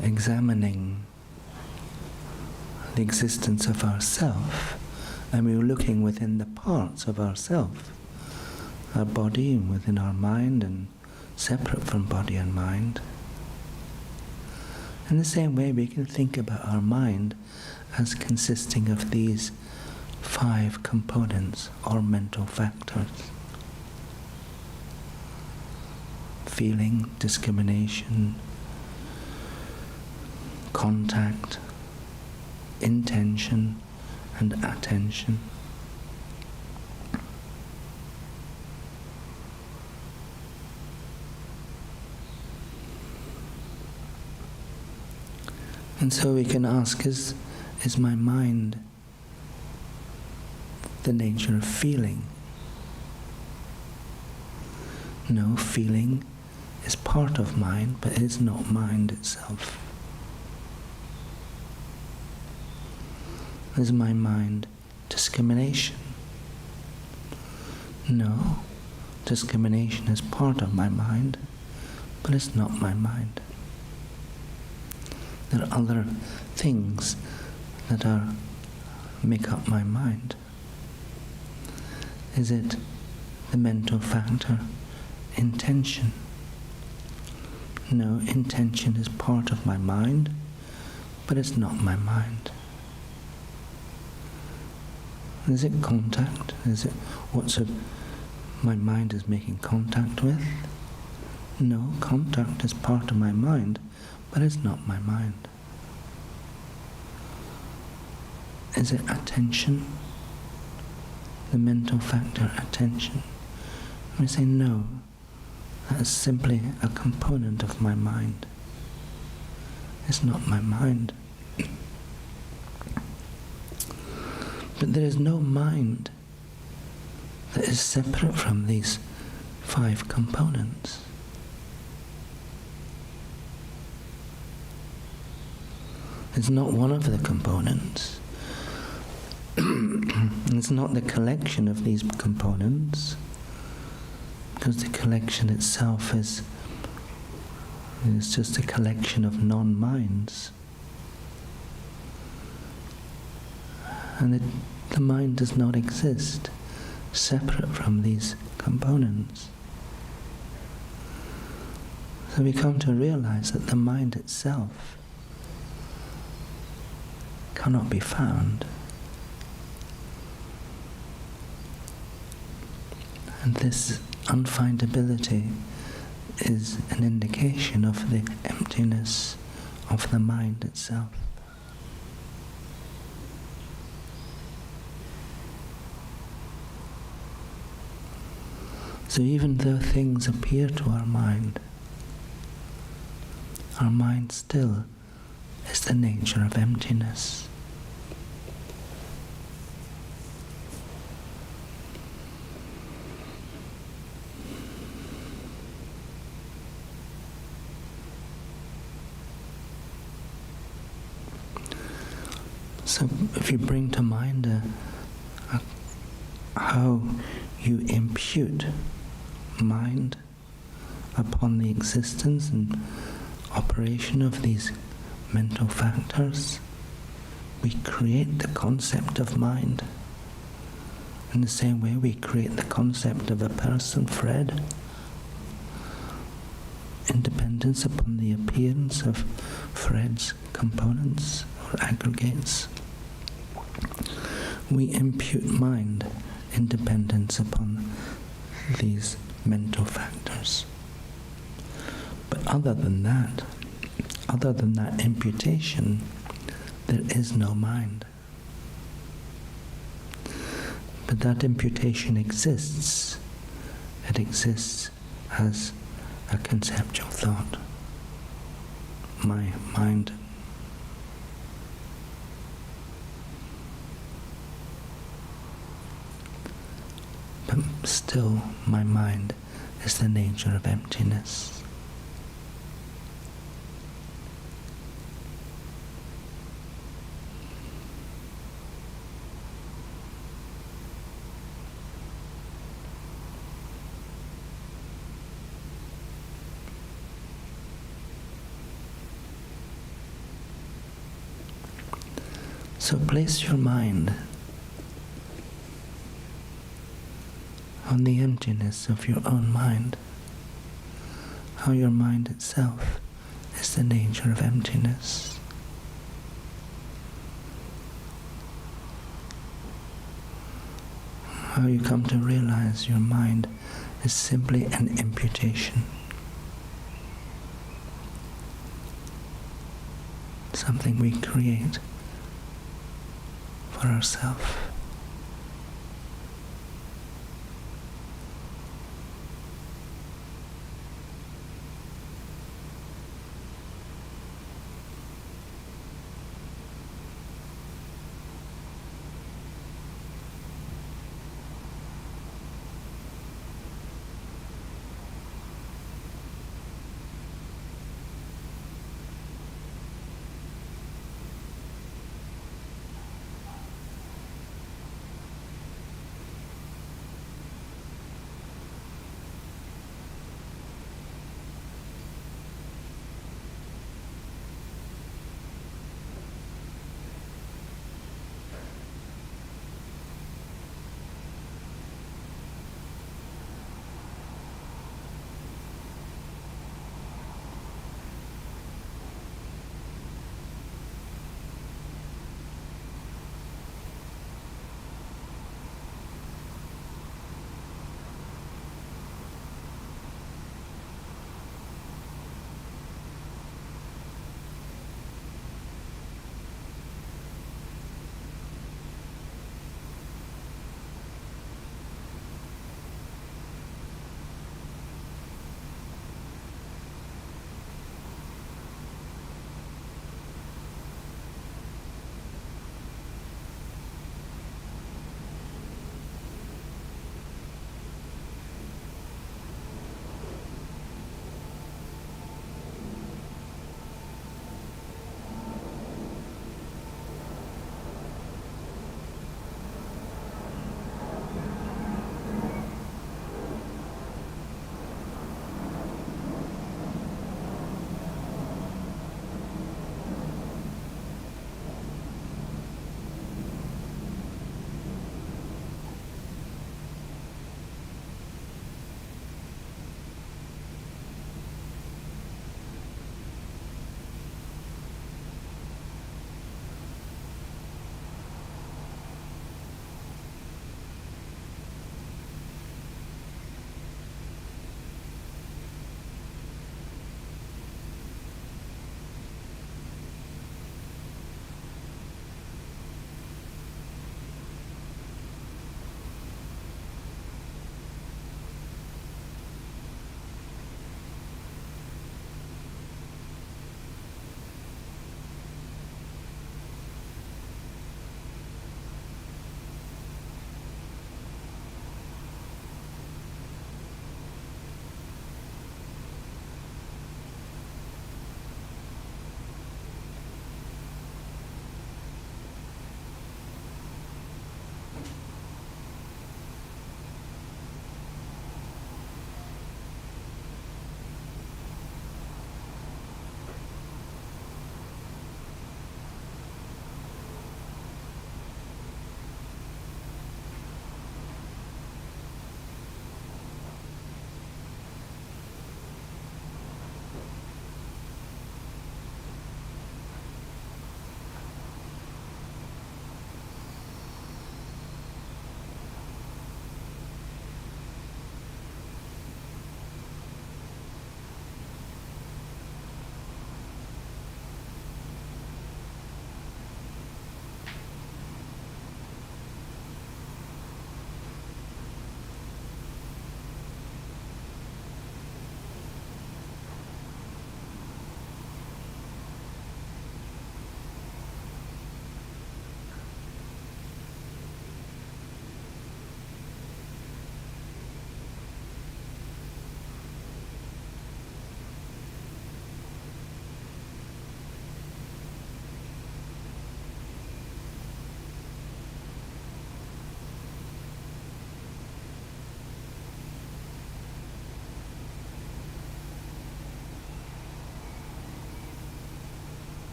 examining the existence of ourself, and we were looking within the parts of ourself, our body and within our mind, and separate from body and mind. In the same way, we can think about our mind as consisting of these 5 components or mental factors: feeling, discrimination, contact, intention, and attention. And so we can ask, is my mind the nature of feeling? No, feeling is part of mind, but it is not mind itself. Is my mind discrimination? No, discrimination is part of my mind, but it's not my mind. There are other things that make up my mind. Is it the mental factor, intention? No, intention is part of my mind, but it's not my mind. Is it contact? Is it my mind is making contact with? No, contact is part of my mind, but it's not my mind. Is it attention? The mental factor, attention? We say no, that is simply a component of my mind. It's not my mind. But there is no mind that is separate from these 5 components. It's not one of the components. It's not the collection of these components, because the collection itself is just a collection of non-minds. And the mind does not exist separate from these components. So we come to realize that the mind itself cannot be found. And this unfindability is an indication of the emptiness of the mind itself. So even though things appear to our mind still is the nature of emptiness. So if you bring to mind how you impute mind upon the existence and operation of these mental factors, we create the concept of mind. In the same way we create the concept of a person, Fred, independence upon the appearance of Fred's components or aggregates. We impute mind independence upon these mental factors. But other than that imputation, there is no mind. But that imputation exists. It exists as a conceptual thought. My mind. But still, my mind is the nature of emptiness. So place your mind on the emptiness of your own mind, how your mind itself is the nature of emptiness. How you come to realize your mind is simply an imputation. Something we create for ourselves.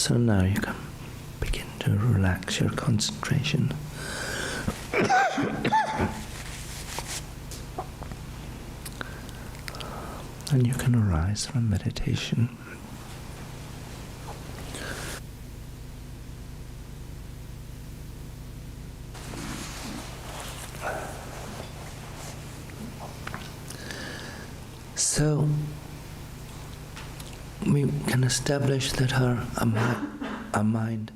So now you can begin to relax your concentration. And you can arise from meditation. So we can establish that our mind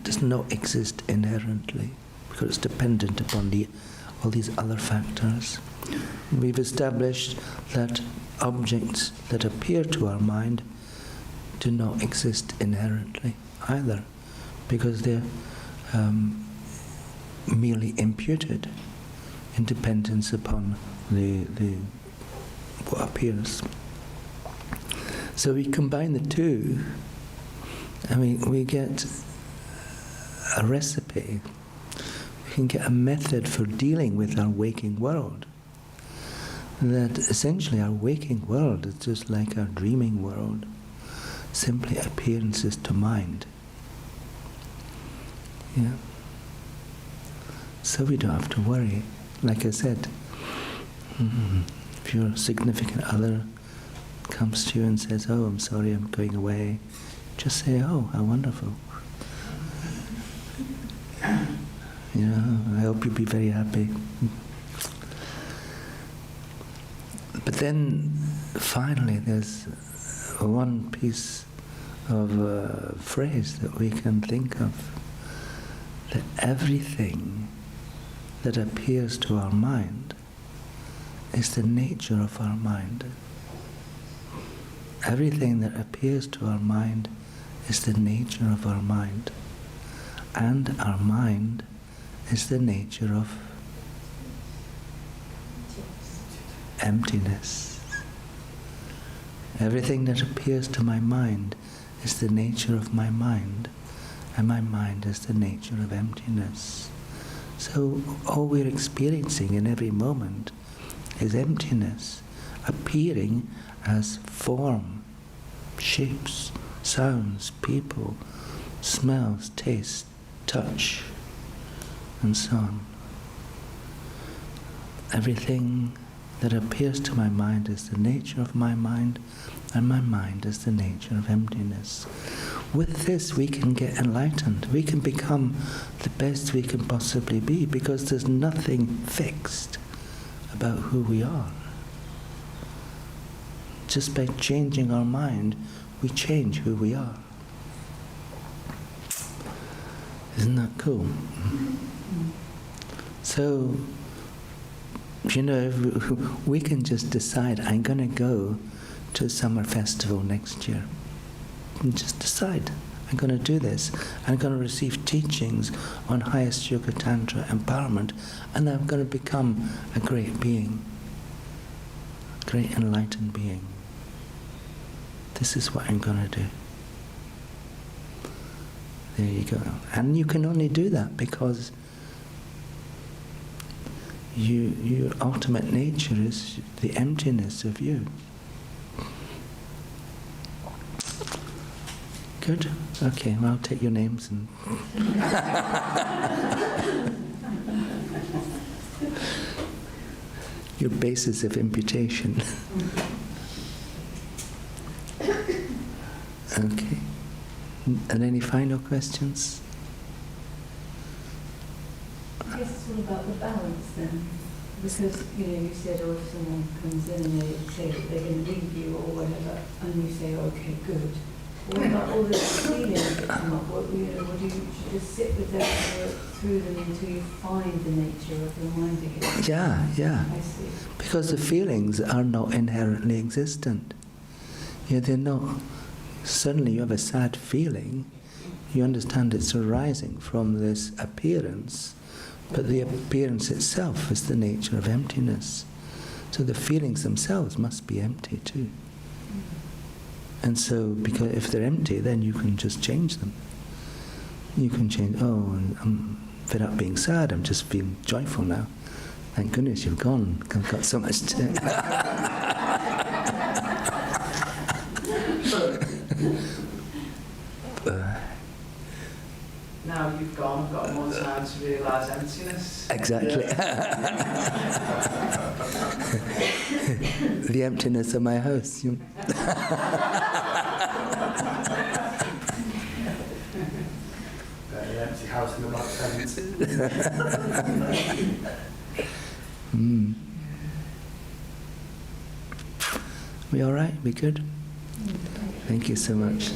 does not exist inherently because it's dependent upon all these other factors. We've established that objects that appear to our mind do not exist inherently either because they're merely imputed in dependence upon what appears. So we combine the two, and we get a recipe. We can get a method for dealing with our waking world. That essentially our waking world is just like our dreaming world, simply appearances to mind. Yeah. So we don't have to worry. Like I said, if your significant other comes to you and says, "Oh, I'm sorry, I'm going away," just say, "Oh, how wonderful. I hope you'll be very happy." But then, finally, there's one piece of phrase that we can think of, that everything that appears to our mind is the nature of our mind. Everything that appears to our mind is the nature of our mind. And our mind is the nature of emptiness. Everything that appears to my mind is the nature of my mind, and my mind is the nature of emptiness. So all we're experiencing in every moment is emptiness, appearing as form, shapes, sounds, people, smells, taste, touch, and so on. Everything that appears to my mind is the nature of my mind, and my mind is the nature of emptiness. With this, we can get enlightened. We can become the best we can possibly be, because there's nothing fixed about who we are. Just by changing our mind, we change who we are. Isn't that cool? So, we can just decide, I'm going to go to a summer festival next year. And just decide, I'm going to do this. I'm going to receive teachings on highest Yoga Tantra empowerment, and I'm going to become a great being, a great enlightened being. This is what I'm going to do. There you go. And you can only do that because your ultimate nature is the emptiness of you. Good? Okay, well, I'll take your names and... your basis of imputation. Okay. And any final questions? I guess it's all about the balance then. Because, you said, or if someone comes in and they say that they're going to leave you or whatever, and you say, okay, good. What about all the feelings that come up? What do you should just sit with them and work through them until you find the nature of your mind again? Yeah. I see. Because the feelings are not inherently existent. They're not. Suddenly you have a sad feeling, you understand it's arising from this appearance, but the appearance itself is the nature of emptiness. So the feelings themselves must be empty too. And so, because if they're empty, then you can just change them. You can change, I'm fed up being sad, I'm just feeling joyful now. Thank goodness you've gone, I've got so much to... now you've gone, I've got more time to realise emptiness. Exactly. The emptiness of my house. You The empty house in the black tent. Mm. We all right? We good? Thank you so much.